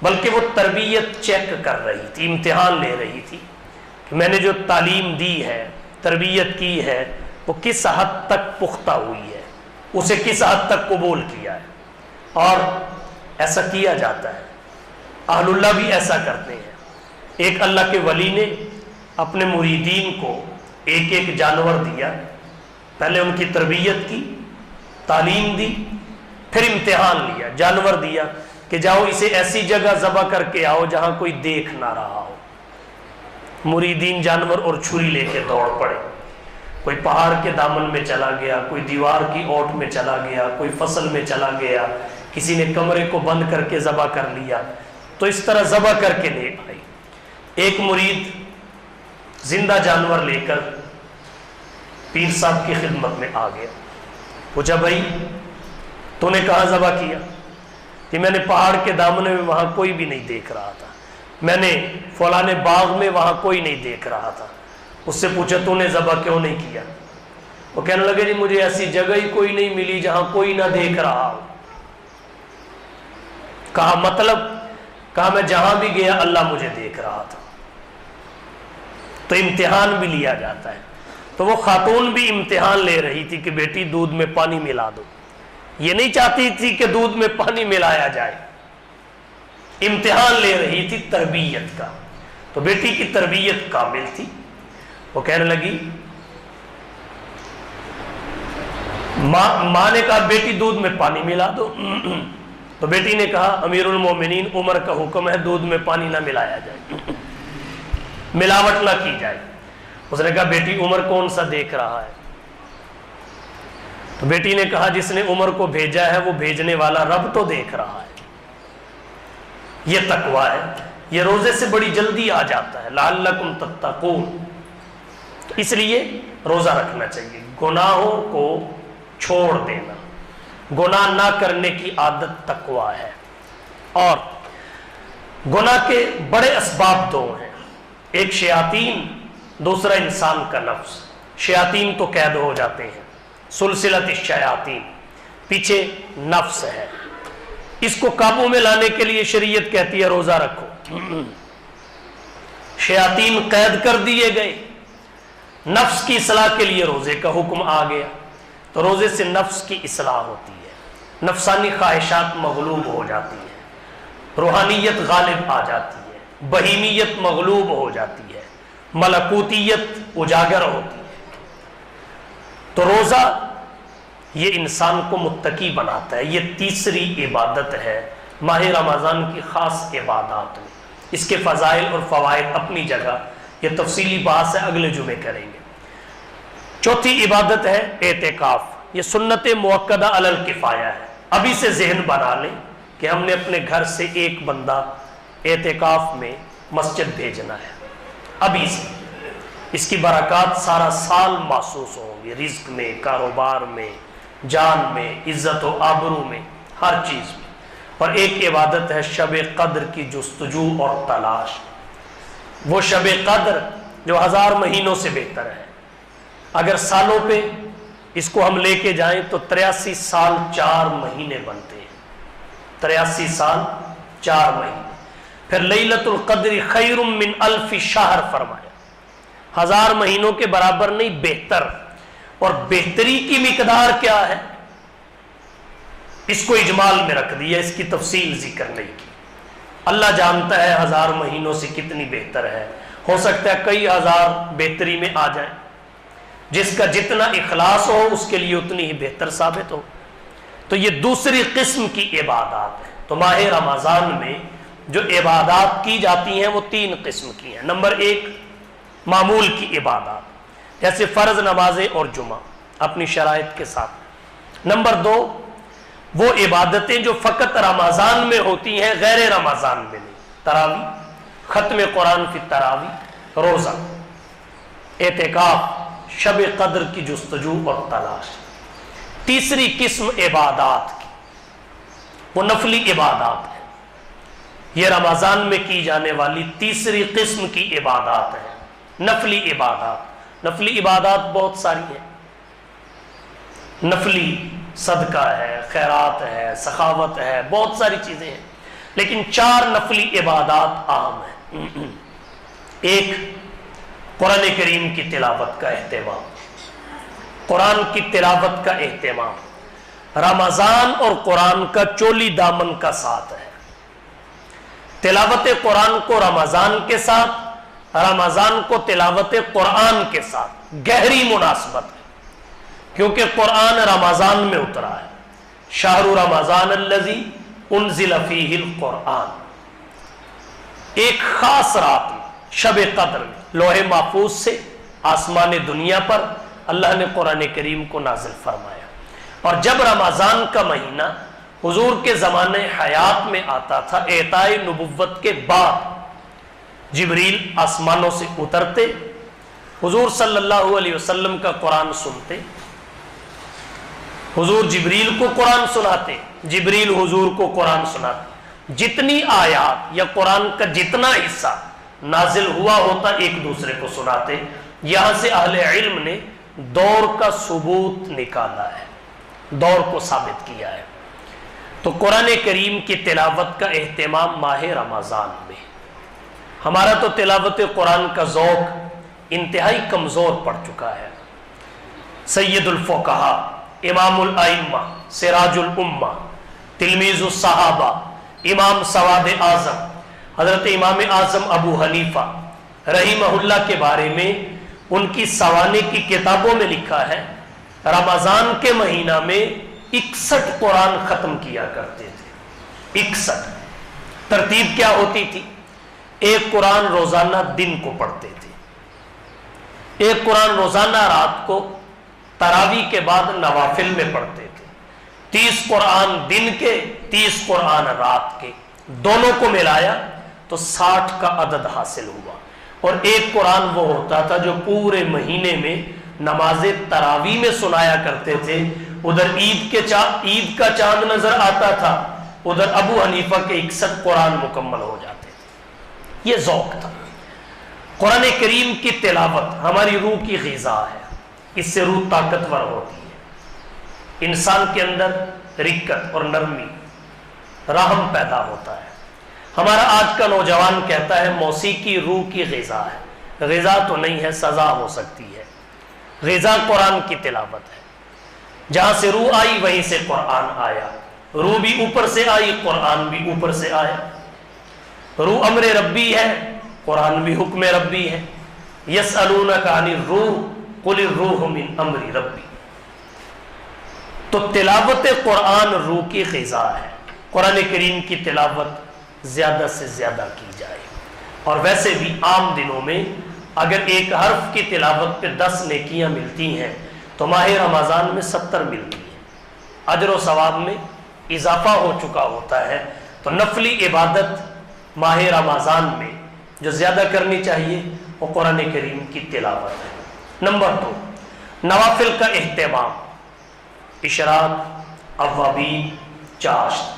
بلکہ وہ تربیت چیک کر رہی تھی، امتحان لے رہی تھی کہ میں نے جو تعلیم دی ہے، تربیت کی ہے، وہ کس حد تک پختہ ہوئی ہے، اسے کس حد تک قبول کیا ہے. اور ایسا کیا جاتا ہے، اہل اللہ بھی ایسا کرتے ہیں. ایک اللہ کے ولی نے اپنے مریدین کو ایک ایک جانور دیا، پہلے ان کی تربیت کی، تعلیم دی، پھر امتحان لیا، جانور دیا کہ جاؤ اسے ایسی جگہ ذبح کر کے آؤ جہاں کوئی دیکھ نہ رہا ہو. مریدین جانور اور چھری لے کے دوڑ پڑے، کوئی پہاڑ کے دامن میں چلا گیا، کوئی دیوار کی اوٹ میں چلا گیا، کوئی فصل میں چلا گیا، کسی نے کمرے کو بند کر کے ذبح کر لیا. تو اس طرح ذبح کر کے لے آئی. ایک مرید زندہ جانور لے کر پیر صاحب کی خدمت میں آ گیا. پوچھا بھائی تو نے کہاں ذبح کیا؟ کہ میں نے پہاڑ کے دامنے میں، وہاں کوئی بھی نہیں دیکھ رہا تھا. میں نے فلانے باغ میں، وہاں کوئی نہیں دیکھ رہا تھا. اس سے پوچھا تو نے ذبح کیوں نہیں کیا؟ وہ کہنے لگے جی مجھے ایسی جگہ ہی کوئی نہیں ملی جہاں کوئی نہ دیکھ رہا ہو. کہا مطلب؟ کہا میں جہاں بھی گیا اللہ مجھے دیکھ رہا تھا. تو امتحان بھی لیا جاتا ہے. تو وہ خاتون بھی امتحان لے رہی تھی کہ بیٹی دودھ میں پانی ملا دو. یہ نہیں چاہتی تھی کہ دودھ میں پانی ملایا جائے، امتحان لے رہی تھی تربیت کا. تو بیٹی کی تربیت کامل تھی. وہ کہنے لگی، ماں نے کہا بیٹی دودھ میں پانی ملا دو. تو بیٹی نے کہا امیر المومنین عمر کا حکم ہے دودھ میں پانی نہ ملایا جائے، ملاوٹ نہ کی جائے. اس نے کہا بیٹی عمر کون سا دیکھ رہا ہے؟ تو بیٹی نے کہا جس نے عمر کو بھیجا ہے وہ بھیجنے والا رب تو دیکھ رہا ہے. یہ تقویٰ ہے، یہ روزے سے بڑی جلدی آ جاتا ہے. لعلکم تتقون. تو اس لیے روزہ رکھنا چاہیے، گناہوں کو چھوڑ دینا، گناہ نہ کرنے کی عادت تقویٰ ہے. اور گناہ کے بڑے اسباب دو ہیں، ایک شیاطین، دوسرا انسان کا نفس. شیاطین تو قید ہو جاتے ہیں، سلسلۃ الشیاطین، پیچھے نفس ہے، اس کو قابو میں لانے کے لیے شریعت کہتی ہے روزہ رکھو، شیاطین قید کر دیے گئے، نفس کی اصلاح کے لیے روزے کا حکم آ گیا، تو روزے سے نفس کی اصلاح ہوتی ہے، نفسانی خواہشات مغلوب ہو جاتی ہے، روحانیت غالب آ جاتی ہے، بہیمیت مغلوب ہو جاتی ہے، ملکوتیت اجاگر ہوتی ہے۔ تو روزہ یہ انسان کو متقی بناتا ہے، یہ تیسری عبادت ہے ماہ رمضان کی خاص عبادات میں۔ اس کے فضائل اور فوائد اپنی جگہ، یہ تفصیلی بحث ہے، اگلے جمعے کریں گے۔ چوتھی عبادت ہے اعتکاف، یہ سنت موقدہ علی الکفایہ ہے۔ ابھی سے ذہن بنا لیں کہ ہم نے اپنے گھر سے ایک بندہ اعتکاف میں مسجد بھیجنا ہے، ابھی سے۔ اس کی برکات سارا سال محسوس ہوں گی، رزق میں، کاروبار میں، جان میں، عزت و آبرو میں، ہر چیز میں۔ اور ایک عبادت ہے شب قدر کی جستجو اور تلاش، وہ شب قدر جو 1000 مہینوں سے بہتر ہے۔ اگر سالوں پہ اس کو ہم لے کے جائیں تو 83 سال 4 مہینے بنتے ہیں، 83 سال 4 مہینے۔ پھر لیلۃ القدر خیر من 1000 شہر فرمایا، 1000 مہینوں کے برابر نہیں، بہتر۔ اور بہتری کی مقدار کیا ہے، اس کو اجمال میں رکھ دیا، اس کی تفصیل ذکر نہیں کی۔ اللہ جانتا ہے 1000 مہینوں سے کتنی بہتر ہے، ہو سکتا ہے کئی ہزار بہتری میں آ جائیں، جس کا جتنا اخلاص ہو اس کے لیے اتنی ہی بہتر ثابت ہو۔ تو یہ دوسری قسم کی عبادات ہے۔ تو ماہ رمضان میں جو عبادات کی جاتی ہیں وہ 3 قسم کی ہیں۔ نمبر 1 معمول کی عبادات، جیسے فرض نمازیں اور جمعہ اپنی شرائط کے ساتھ۔ نمبر 2 وہ عبادتیں جو فقط رمضان میں ہوتی ہیں، غیر رمضان میں نہیں، تراویح، ختم قرآن فی التراویح، روزہ، اعتکاف، شب قدر کی جستجو اور تلاش۔ تیسری قسم عبادات کی، وہ نفلی عبادات ہے۔ یہ رمضان میں کی جانے والی تیسری قسم کی عبادات ہے، نفلی عبادات۔ نفلی عبادات بہت ساری ہیں، نفلی صدقہ ہے، خیرات ہے، سخاوت ہے، بہت ساری چیزیں ہیں، لیکن 4 نفلی عبادات عام ہیں۔ ایک، قرآن کریم کی تلاوت کا اہتمام، قرآن کی تلاوت کا اہتمام رمضان اور قرآن کا چولی دامن کا ساتھ ہے۔ تلاوت قرآن کو رمضان کے ساتھ، رمضان کو تلاوت قرآن کے ساتھ گہری مناسبت ہے، کیونکہ قرآن رمضان میں اترا ہے۔ شہر رمضان الذی انزل فیہ القرآن، ایک خاص رات میں، شب قدر میں، لوح محفوظ سے آسمان دنیا پر اللہ نے قرآن کریم کو نازل فرمایا۔ اور جب رمضان کا مہینہ حضور کے زمانے حیات میں آتا تھا، اعطائے نبوت کے بعد جبریل آسمانوں سے اترتے، حضور صلی اللہ علیہ وسلم کا قرآن سنتے، حضور جبریل کو قرآن سناتے، جبریل حضور کو قرآن سناتے۔ جتنی آیات یا قرآن کا جتنا حصہ نازل ہوا ہوتا ایک دوسرے کو سناتے۔ یہاں سے اہل علم نے دور کا ثبوت نکالا ہے، دور کو ثابت کیا ہے۔ تو قرآن کریم کی تلاوت کا اہتمام ماہ رمضان میں۔ ہمارا تو تلاوت قرآن کا ذوق انتہائی کمزور پڑ چکا ہے۔ سید الفقہا، امام الائمہ، سراج الامہ، تلمیذ الصحابہ، امام سواد اعظم حضرت امام اعظم ابو حنیفہ رحمہ اللہ کے بارے میں ان کی سوانے کی کتابوں میں لکھا ہے، رمضان کے مہینہ میں 61 قرآن ختم کیا کرتے تھے۔ 61۔ ترتیب کیا ہوتی تھی؟ ایک قرآن روزانہ دن کو پڑھتے تھے، ایک قرآن روزانہ رات کو تراویح کے بعد نوافل میں پڑھتے تھے، 30 قرآن دن کے، 30 قرآن رات کے، دونوں کو ملایا تو 60 کا عدد حاصل ہوا۔ اور ایک قرآن وہ ہوتا تھا جو پورے مہینے میں نماز تراویح میں سنایا کرتے تھے۔ ادھر عید کا چاند نظر آتا تھا، ادھر ابو حنیفہ کے 61 قرآن مکمل ہو جاتے تھے۔ یہ ذوق تھا۔ قرآن کریم کی تلاوت ہماری روح کی غذا ہے، اس سے روح طاقتور ہوتی ہے۔ انسان کے اندر رقت اور نرمی، رحم پیدا ہوتا ہے۔ ہمارا آج کا نوجوان کہتا ہے موسیقی روح کی غذا ہے۔ غذا تو نہیں ہے، سزا ہو سکتی ہے۔ غذا قرآن کی تلاوت ہے۔ جہاں سے روح آئی وہیں سے قرآن آیا، روح بھی اوپر سے آئی، قرآن بھی اوپر سے آیا۔ روح امر ربی ہے، قرآن بھی حکم ربی ہے۔ یسألونک عن الروح قل الروح من امر ربی۔ تو تلاوت قرآن روح کی غذا ہے۔ قرآن کریم کی تلاوت زیادہ سے زیادہ کی جائے، اور ویسے بھی عام دنوں میں اگر ایک حرف کی تلاوت پہ 10 نیکیاں ملتی ہیں تو ماہ رمضان میں 70 ملتی ہیں، اجر و ثواب میں اضافہ ہو چکا ہوتا ہے۔ تو نفلی عبادت ماہ رمضان میں جو زیادہ کرنی چاہیے وہ قرآن کریم کی تلاوت ہے۔ نمبر 2، نوافل کا اہتمام، اشراق، اوابین، چاشت،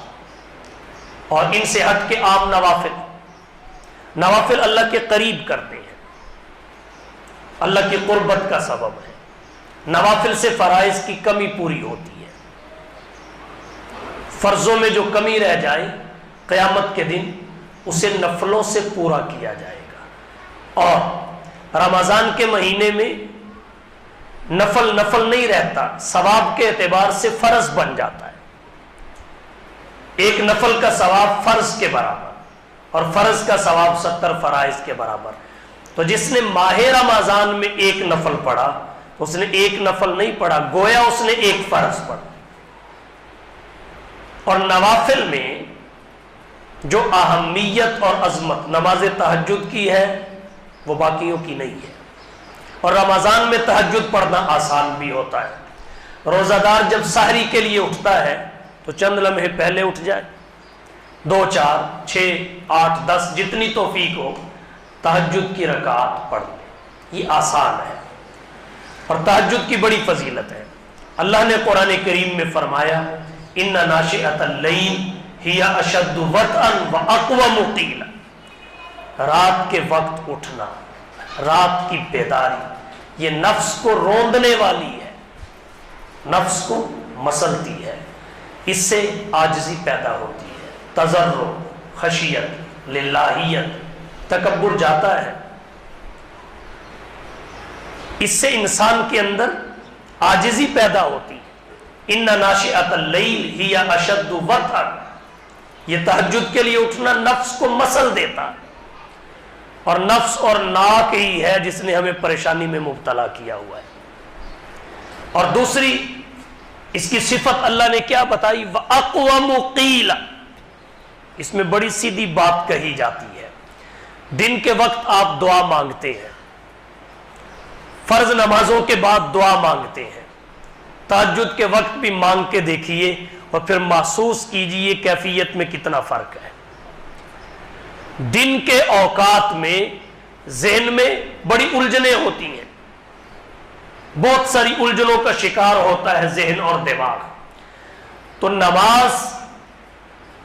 اور ان سے ہٹ کے عام نوافل۔ نوافل اللہ کے قریب کرتے ہیں، اللہ کی قربت کا سبب ہے۔ نوافل سے فرائض کی کمی پوری ہوتی ہے۔ فرضوں میں جو کمی رہ جائے قیامت کے دن اسے نفلوں سے پورا کیا جائے گا۔ اور رمضان کے مہینے میں نفل نہیں رہتا، ثواب کے اعتبار سے فرض بن جاتا ہے۔ ایک نفل کا ثواب فرض کے برابر، اور فرض کا ثواب 70 فرائض کے برابر۔ تو جس نے ماہ رمضان میں ایک نفل پڑھا اس نے ایک نفل نہیں پڑھا، گویا اس نے ایک فرض پڑھا۔ اور نوافل میں جو اہمیت اور عظمت نماز تہجد کی ہے وہ باقیوں کی نہیں ہے۔ اور رمضان میں تہجد پڑھنا آسان بھی ہوتا ہے۔ روزہ دار جب سحری کے لیے اٹھتا ہے تو چند لمحے پہلے اٹھ جائے، 2، 4، 6، 8، 10 جتنی توفیق ہو تہجد کی رکعات پڑھ لے، یہ آسان ہے۔ اور تہجد کی بڑی فضیلت ہے۔ اللہ نے قرآن کریم میں فرمایا ان ناشئۃ اللیل ہی اشد وطئا واقوم قیلا۔ رات کے وقت اٹھنا، رات کی بیداری، یہ نفس کو روندنے والی ہے، نفس کو مسلتی ہے، اس سے عاجزی پیدا ہوتی ہے، تضرع، خشیت، للہیت، تکبر جاتا ہے۔ اس سے انسان کے اندر عاجزی پیدا ہوتی ہے۔ ان ناشئۃ اللیل ہی اشد وطئا، یہ تہجد کے لیے اٹھنا نفس کو مسل دیتا ہے، اور نفس اور ناک ہی ہے جس نے ہمیں پریشانی میں مبتلا کیا ہوا ہے۔ اور دوسری اس کی صفت اللہ نے کیا بتائی؟ وَأَقْوَمُ قِيلًا، اس میں بڑی سیدھی بات کہی جاتی ہے۔ دن کے وقت آپ دعا مانگتے ہیں، فرض نمازوں کے بعد دعا مانگتے ہیں، تہجد کے وقت بھی مانگ کے دیکھیے اور پھر محسوس کیجئے کیفیت میں کتنا فرق ہے۔ دن کے اوقات میں ذہن میں بڑی الجھنیں ہوتی ہیں، بہت ساری الجھنوں کا شکار ہوتا ہے ذہن اور دماغ۔ تو نماز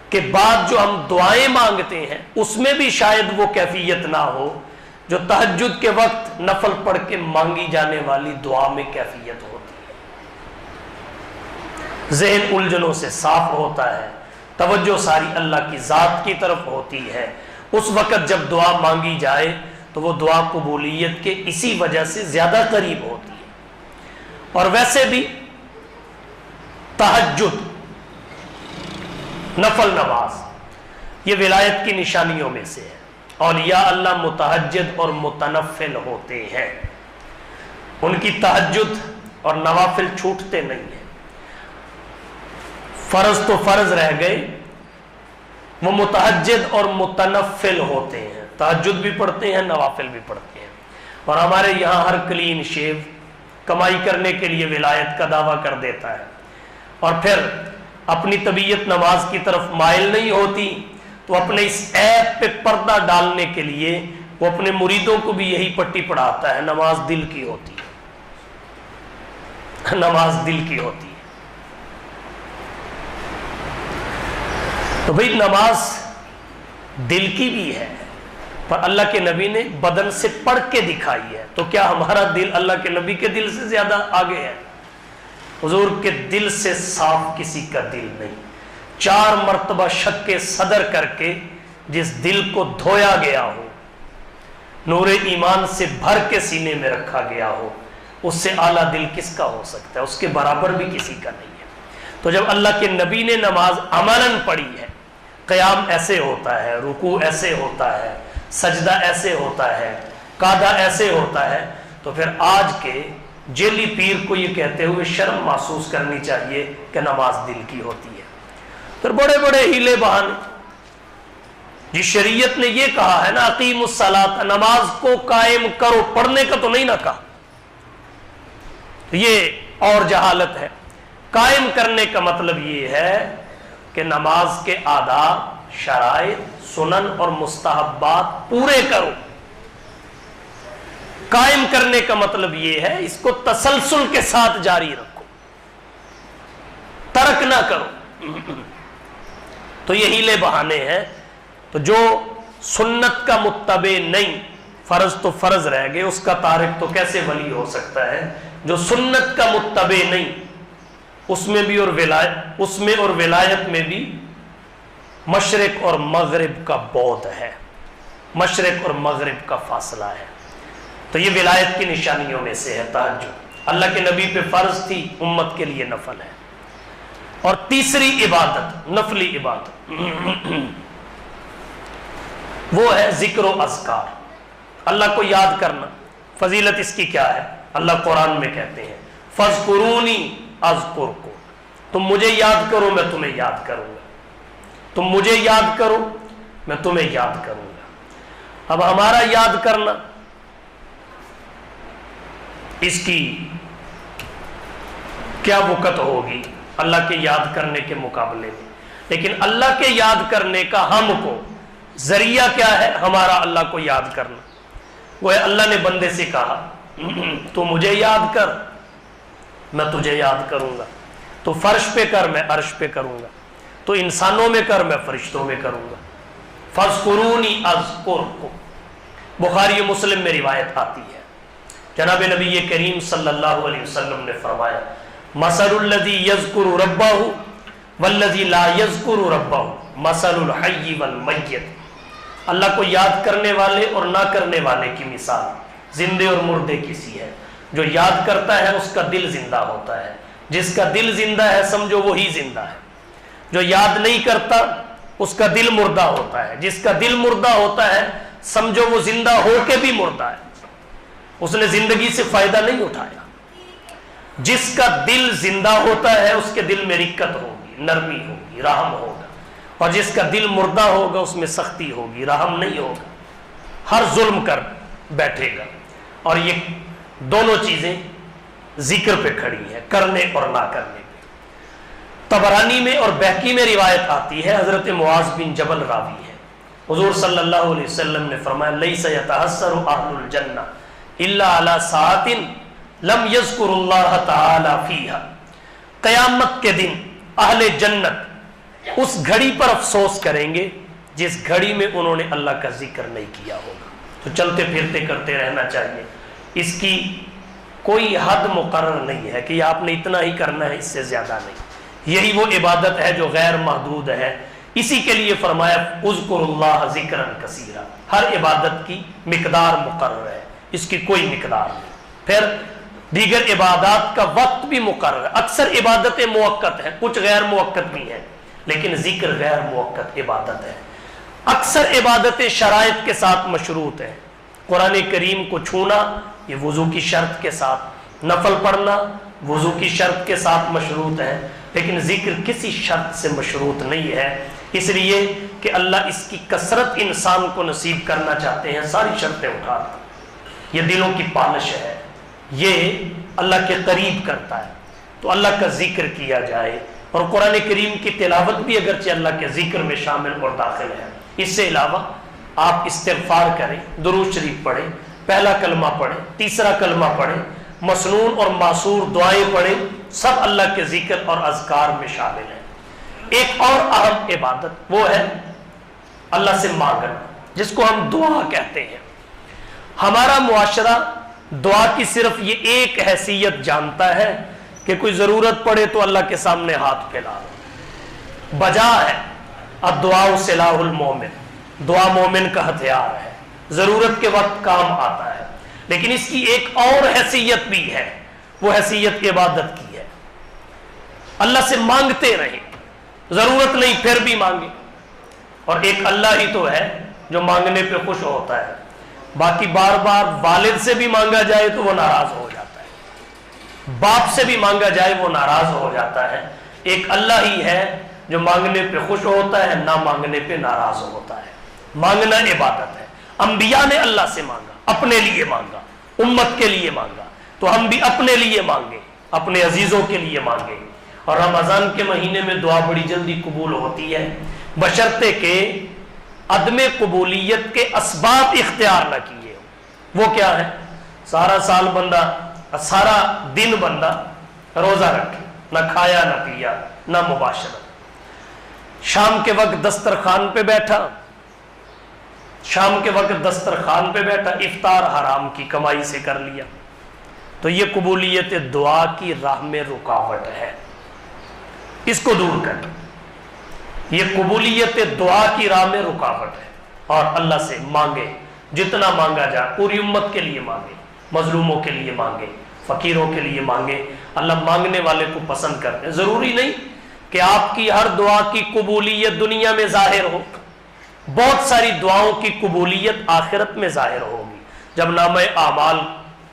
کے بعد جو ہم دعائیں مانگتے ہیں اس میں بھی شاید وہ کیفیت نہ ہو جو تہجد کے وقت نفل پڑھ کے مانگی جانے والی دعا میں کیفیت ہوتی ہے۔ ذہن الجھنوں سے صاف ہوتا ہے، توجہ ساری اللہ کی ذات کی طرف ہوتی ہے۔ اس وقت جب دعا مانگی جائے تو وہ دعا قبولیت کے اسی وجہ سے زیادہ قریب ہوتی ہے۔ اور ویسے بھی تہجد، نفل نماز، یہ ولایت کی نشانیوں میں سے ہے۔ اولیاء اللہ متہجد اور متنفل ہوتے ہیں، ان کی تہجد اور نوافل چھوٹتے نہیں ہیں۔ فرض تو فرض رہ گئے، وہ متہجد اور متنفل ہوتے ہیں، تہجد بھی پڑھتے ہیں، نوافل بھی پڑھتے ہیں۔ اور ہمارے یہاں ہر کلین شیو کمائی کرنے کے لیے ولایت کا دعویٰ کر دیتا ہے، اور پھر اپنی طبیعت نماز کی طرف مائل نہیں ہوتی، تو اپنے اس عیب پہ پردہ ڈالنے کے لیے وہ اپنے مریدوں کو بھی یہی پٹی پڑھاتا ہے، نماز دل کی ہوتی ہے، نماز دل کی ہوتی ہے۔ تو بھئی نماز دل کی بھی ہے، پر اللہ کے نبی نے بدن سے پڑھ کے دکھائی ہے، تو کیا ہمارا دل اللہ کے نبی کے دل سے زیادہ آگے ہے؟ حضور کے دل سے صاف کسی کا دل نہیں. 4 مرتبہ شک صدر کر کے جس دل کو دھویا گیا ہو، نور ایمان سے بھر کے سینے میں رکھا گیا ہو، اس سے اعلیٰ دل کس کا ہو سکتا ہے؟ اس کے برابر بھی کسی کا نہیں ہے. تو جب اللہ کے نبی نے نماز عملاً پڑھی ہے، قیام ایسے ہوتا ہے، رکوع ایسے ہوتا ہے، سجدہ ایسے ہوتا ہے، قعدہ ایسے ہوتا ہے، تو پھر آج کے جیلی پیر کو یہ کہتے ہوئے شرم محسوس کرنی چاہیے کہ نماز دل کی ہوتی ہے. پھر بڑے بڑے ہیلے بہانے. جی شریعت نے یہ کہا ہے نا اقیم الصلاۃ، نماز کو قائم کرو، پڑھنے کا تو نہیں نہ کہا. یہ اور جہالت ہے. قائم کرنے کا مطلب یہ ہے کہ نماز کے آداب، شرائط، سنن اور مستحبات پورے کرو. قائم کرنے کا مطلب یہ ہے اس کو تسلسل کے ساتھ جاری رکھو، ترک نہ کرو. تو یہ ہیلے بہانے ہیں. تو جو سنت کا متبع نہیں، فرض تو فرض رہ گئے، اس کا تارک تو کیسے ولی ہو سکتا ہے؟ جو سنت کا متبع نہیں، اس میں بھی اور ولایت میں بھی مشرق اور مغرب کا بعد ہے، مشرق اور مغرب کا فاصلہ ہے. تو یہ ولایت کی نشانیوں میں سے ہے تہجد. اللہ کے نبی پہ فرض تھی، امت کے لیے نفل ہے. اور تیسری عبادت، نفلی عبادت، وہ ہے ذکر و اذکار، اللہ کو یاد کرنا. فضیلت اس کی کیا ہے؟ اللہ قرآن میں کہتے ہیں فَاذْكُرُونِي اذکرکم، تم مجھے یاد کرو میں تمہیں یاد کروں گا، تم مجھے یاد کرو میں تمہیں یاد کروں گا. اب ہمارا یاد کرنا اس کی کیا وقت ہوگی اللہ کے یاد کرنے کے مقابلے میں؟ لیکن اللہ کے یاد کرنے کا ہم کو ذریعہ کیا ہے؟ ہمارا اللہ کو یاد کرنا. وہ اللہ نے بندے سے کہا تو مجھے یاد کر میں تجھے یاد کروں گا. تو فرش پہ کر میں عرش پہ کروں گا، تو انسانوں میں کر میں فرشتوں میں کروں گا. فَاذْكُرُونِي أَذْكُرْكُمْ. بخاری مسلم میں روایت آتی ہے، جناب نبی کریم صلی اللہ علیہ وسلم نے فرمایا مَثَلُ الَّذِي يَذْكُرُ رَبَّهُ وَالَّذِي لَا يَذْكُرُ رَبَّهُ مَثَلُ الْحَيِّ وَالْمَيِّتِ. اللہ کو یاد کرنے والے اور نہ کرنے والے کی مثال زندے اور مردے کی سی ہے. جو یاد کرتا ہے اس کا دل زندہ ہوتا ہے، جس کا دل زندہ ہے سمجھو وہی زندہ ہے. جو یاد نہیں کرتا اس کا دل مردہ ہوتا ہے، جس کا دل مردہ ہوتا ہے سمجھو وہ زندہ ہو کے بھی مردہ ہے، اس نے زندگی سے فائدہ نہیں اٹھایا. جس کا دل زندہ ہوتا ہے اس کے دل میں رقت ہوگی، نرمی ہوگی، رحم ہوگا. اور جس کا دل مردہ ہوگا اس میں سختی ہوگی، رحم نہیں ہوگا، ہر ظلم کر بیٹھے گا. اور یہ دونوں چیزیں ذکر پہ کھڑی ہیں، کرنے اور نہ کرنے پہ. طبرانی میں اور بہقی میں روایت آتی ہے، حضرت معاذ بن جبل راوی ہے. حضور صلی اللہ علیہ وسلم نے فرمایا لیس یتحسر اہل الجنہ الا علی ساعۃ لم یذکر اللہ تعالی فیہا. قیامت کے دن اہل جنت اس گھڑی پر افسوس کریں گے جس گھڑی میں انہوں نے اللہ کا ذکر نہیں کیا ہوگا. تو چلتے پھرتے کرتے رہنا چاہیے. اس کی کوئی حد مقرر نہیں ہے کہ آپ نے اتنا ہی کرنا ہے، اس سے زیادہ نہیں. یہی وہ عبادت ہے جو غیر محدود ہے. اسی کے لیے فرمایا اذکر اللہ ذکرا کثیرا. ہر عبادت کی مقدار مقرر ہے، اس کی کوئی مقدار نہیں. پھر دیگر عبادات کا وقت بھی مقرر ہے. اکثر عبادتیں موقت ہیں، کچھ غیر موقت بھی ہیں، لیکن ذکر غیر موقت عبادت ہے. اکثر عبادتیں شرائط کے ساتھ مشروط ہیں. قرآن کریم کو چھونا یہ وضو کی شرط کے ساتھ، نفل پڑھنا وضو کی شرط کے ساتھ مشروط ہے، لیکن ذکر کسی شرط سے مشروط نہیں ہے. اس لیے کہ اللہ اس کی کثرت انسان کو نصیب کرنا چاہتے ہیں، ساری شرطیں اٹھاتا. یہ دلوں کی پالش ہے، یہ اللہ کے قریب کرتا ہے. تو اللہ کا ذکر کیا جائے، اور قرآن کریم کی تلاوت بھی اگرچہ اللہ کے ذکر میں شامل اور داخل ہے. اس سے علاوہ آپ استغفار کریں، درود شریف پڑھیں، پہلا کلمہ پڑھیں، تیسرا کلمہ پڑھیں، مسنون اور معصور دعائیں پڑھیں، سب اللہ کے ذکر اور اذکار میں شامل ہیں. ایک اور اہم عبادت وہ ہے اللہ سے مانگنا، جس کو ہم دعا کہتے ہیں. ہمارا معاشرہ دعا کی صرف یہ ایک حیثیت جانتا ہے کہ کوئی ضرورت پڑے تو اللہ کے سامنے ہاتھ پھیلا دو. بجا ہے الدعاء سلاح المومن، دعا مومن کا ہتھیار ہے، ضرورت کے وقت کام آتا ہے. لیکن اس کی ایک اور حیثیت بھی ہے، وہ حیثیت عبادت کی ہے. اللہ سے مانگتے رہیں، ضرورت نہیں پھر بھی مانگے. اور ایک اللہ ہی تو ہے جو مانگنے پہ خوش ہوتا ہے، باقی بار بار والد سے بھی مانگا جائے تو وہ ناراض ہو جاتا ہے، باپ سے بھی مانگا جائے وہ ناراض ہو جاتا ہے. ایک اللہ ہی ہے جو مانگنے پہ خوش ہوتا ہے، نہ مانگنے پہ ناراض ہوتا ہے. مانگنا عبادت ہے. انبیاء نے اللہ سے مانگا، اپنے لیے مانگا، امت کے لیے مانگا، تو ہم بھی اپنے لیے مانگے، اپنے عزیزوں کے لیے مانگے. اور رمضان کے مہینے میں دعا بڑی جلدی قبول ہوتی ہے، بشرطے کہ عدم قبولیت کے اسباب اختیار نہ کیے ہو. وہ کیا ہے؟ سارا سال بندہ، سارا دن بندہ روزہ رکھے، نہ کھایا نہ پیا نہ مباشرت، شام کے وقت دسترخوان پہ بیٹھا، افطار حرام کی کمائی سے کر لیا، تو یہ قبولیت دعا کی راہ میں رکاوٹ ہے. اس کو دور کر، یہ قبولیت دعا کی راہ میں رکاوٹ ہے. اور اللہ سے مانگے، جتنا مانگا جائے، پوری امت کے لیے مانگے، مظلوموں کے لیے مانگے، فقیروں کے لیے مانگے. اللہ مانگنے والے کو پسند کرتے ہیں. ضروری نہیں کہ آپ کی ہر دعا کی قبولیت دنیا میں ظاہر ہو، بہت ساری دعاؤں کی قبولیت آخرت میں ظاہر ہوگی. جب نامہ اعمال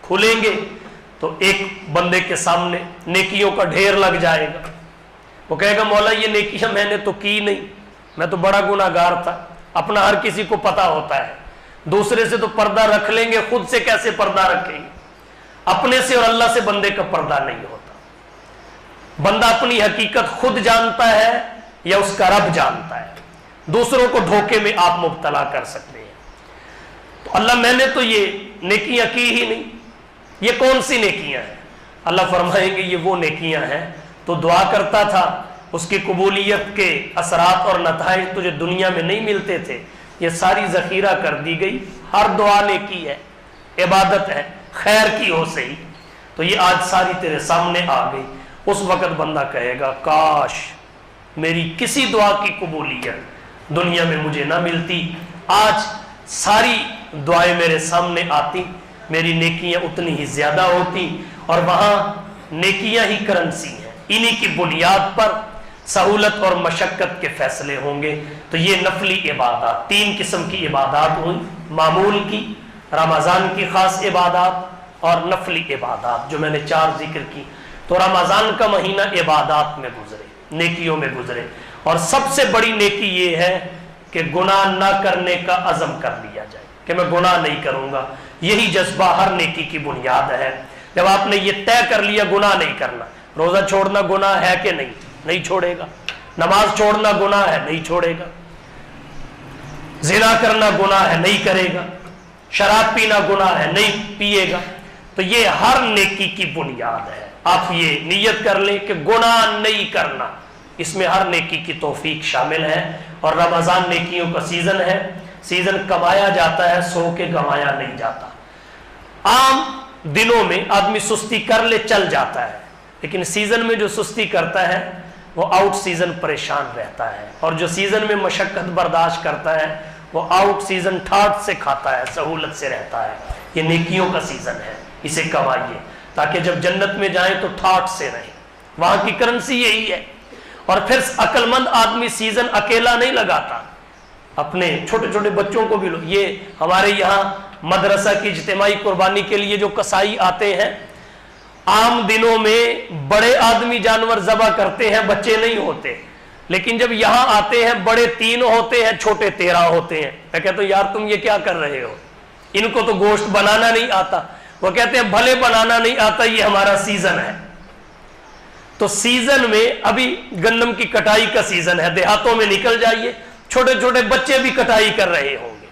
کھلیں گے تو ایک بندے کے سامنے نیکیوں کا ڈھیر لگ جائے گا. وہ کہے گا مولا یہ نیکیاں میں نے تو کی نہیں، میں تو بڑا گناہ گار تھا. اپنا ہر کسی کو پتا ہوتا ہے، دوسرے سے تو پردہ رکھ لیں گے، خود سے کیسے پردہ رکھیں گے؟ اپنے سے اور اللہ سے بندے کا پردہ نہیں ہوتا. بندہ اپنی حقیقت خود جانتا ہے یا اس کا رب جانتا ہے. دوسروں کو دھوکے میں آپ مبتلا کر سکتے ہیں. تو اللہ میں نے تو یہ نیکیاں کی ہی نہیں. یہ کون سی نیکیاں ہیں؟ اللہ فرمائیں گے یہ وہ نیکیاں ہیں تو دعا کرتا تھا، اس کی قبولیت کے اثرات اور نتائج تجھے دنیا میں نہیں ملتے تھے، یہ ساری ذخیرہ کر دی گئی. ہر دعا نیکی ہے، عبادت ہے، خیر کی ہو صحیح، تو یہ آج ساری تیرے سامنے آ گئی. اس وقت بندہ کہے گا کاش میری کسی دعا کی قبولیت دنیا میں مجھے نہ ملتی، آج ساری دعائیں میرے سامنے آتی، میری نیکیاں اتنی ہی زیادہ ہوتی. اور وہاں نیکیاں ہی کرنسی ہیں، انہی کی بنیاد پر سہولت اور مشقت کے فیصلے ہوں گے. تو یہ نفلی عبادات، 3 قسم کی عبادات ہوئی، معمول کی، رمضان کی خاص عبادات اور نفلی عبادات جو میں نے 4 ذکر کی. تو رمضان کا مہینہ عبادات میں گزرے، نیکیوں میں گزرے. اور سب سے بڑی نیکی یہ ہے کہ گناہ نہ کرنے کا عزم کر لیا جائے کہ میں گناہ نہیں کروں گا. یہی جذبہ ہر نیکی کی بنیاد ہے. جب آپ نے یہ طے کر لیا گناہ نہیں کرنا، روزہ چھوڑنا گناہ ہے کہ نہیں چھوڑے گا. نماز چھوڑنا گناہ ہے، نہیں چھوڑے گا. زنا کرنا گناہ ہے، نہیں کرے گا. شراب پینا گناہ ہے، نہیں پیے گا. تو یہ ہر نیکی کی بنیاد ہے. آپ یہ نیت کر لیں کہ گناہ نہیں کرنا، اس میں ہر نیکی کی توفیق شامل ہے. اور رمضان نیکیوں کا سیزن ہے، سیزن کمایا جاتا ہے، سو کے گنوایا نہیں جاتا. عام دنوں میں آدمی سستی کر لے چل جاتا ہے، لیکن سیزن میں جو سستی کرتا ہے وہ آؤٹ سیزن پریشان رہتا ہے. اور جو سیزن میں مشقت برداشت کرتا ہے وہ آؤٹ سیزن ٹھاٹ سے کھاتا ہے، سہولت سے رہتا ہے. یہ نیکیوں کا سیزن ہے، اسے کمائیے تاکہ جب جنت میں جائیں تو ٹھاٹ سے رہیں. وہاں کی کرنسی یہی ہے. اور پھر عقل مند آدمی سیزن اکیلا نہیں لگاتا، اپنے چھوٹے چھوٹے بچوں کو بھی لو. یہ ہمارے یہاں مدرسہ کی اجتماعی قربانی کے لیے جو کسائی آتے ہیں، عام دنوں میں بڑے آدمی جانور ذبح کرتے ہیں، بچے نہیں ہوتے. لیکن جب یہاں آتے ہیں بڑے 3 ہوتے ہیں، چھوٹے 13 ہوتے ہیں. میں کہتا ہوں یار تم یہ کیا کر رہے ہو، ان کو تو گوشت بنانا نہیں آتا. وہ کہتے ہیں بھلے بنانا نہیں آتا، یہ ہمارا سیزن ہے. تو سیزن میں ابھی گندم کی کٹائی کا سیزن ہے، دیہاتوں میں نکل جائیے، چھوٹے چھوٹے بچے بھی کٹائی کر رہے ہوں گے،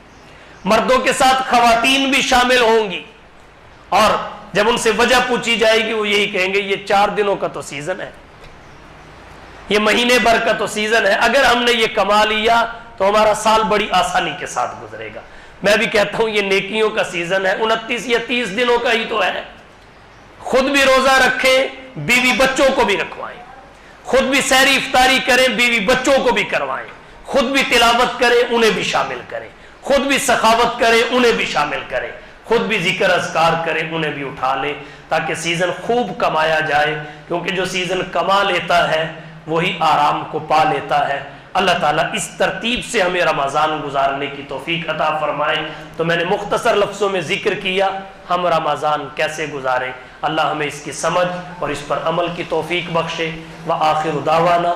مردوں کے ساتھ خواتین بھی شامل ہوں گی. اور جب ان سے وجہ پوچھی جائے گی وہ یہی کہیں گے یہ 4 دنوں کا تو سیزن ہے، یہ مہینے بھر کا تو سیزن ہے. اگر ہم نے یہ کما لیا تو ہمارا سال بڑی آسانی کے ساتھ گزرے گا. میں بھی کہتا ہوں یہ نیکیوں کا سیزن ہے، 29 یا 30 دنوں کا ہی تو ہے. خود بھی روزہ رکھیں، بیوی بچوں کو بھی رکھوائیں، خود بھی سحری افطاری کریں، بیوی بچوں کو بھی کروائیں، خود بھی تلاوت کریں، انہیں بھی شامل کریں، خود بھی سخاوت کریں، انہیں بھی شامل کریں، خود بھی ذکر اذکار کریں، انہیں بھی اٹھا لیں، تاکہ سیزن خوب کمایا جائے، کیونکہ جو سیزن کما لیتا ہے وہی آرام کو پا لیتا ہے۔ اللہ تعالیٰ اس ترتیب سے ہمیں رمضان گزارنے کی توفیق عطا فرمائے۔ تو میں نے مختصر لفظوں میں ذکر کیا ہم رمضان کیسے گزاریں، اللہ ہمیں اس کی سمجھ اور اس پر عمل کی توفیق بخشے۔ وآخر دعوانا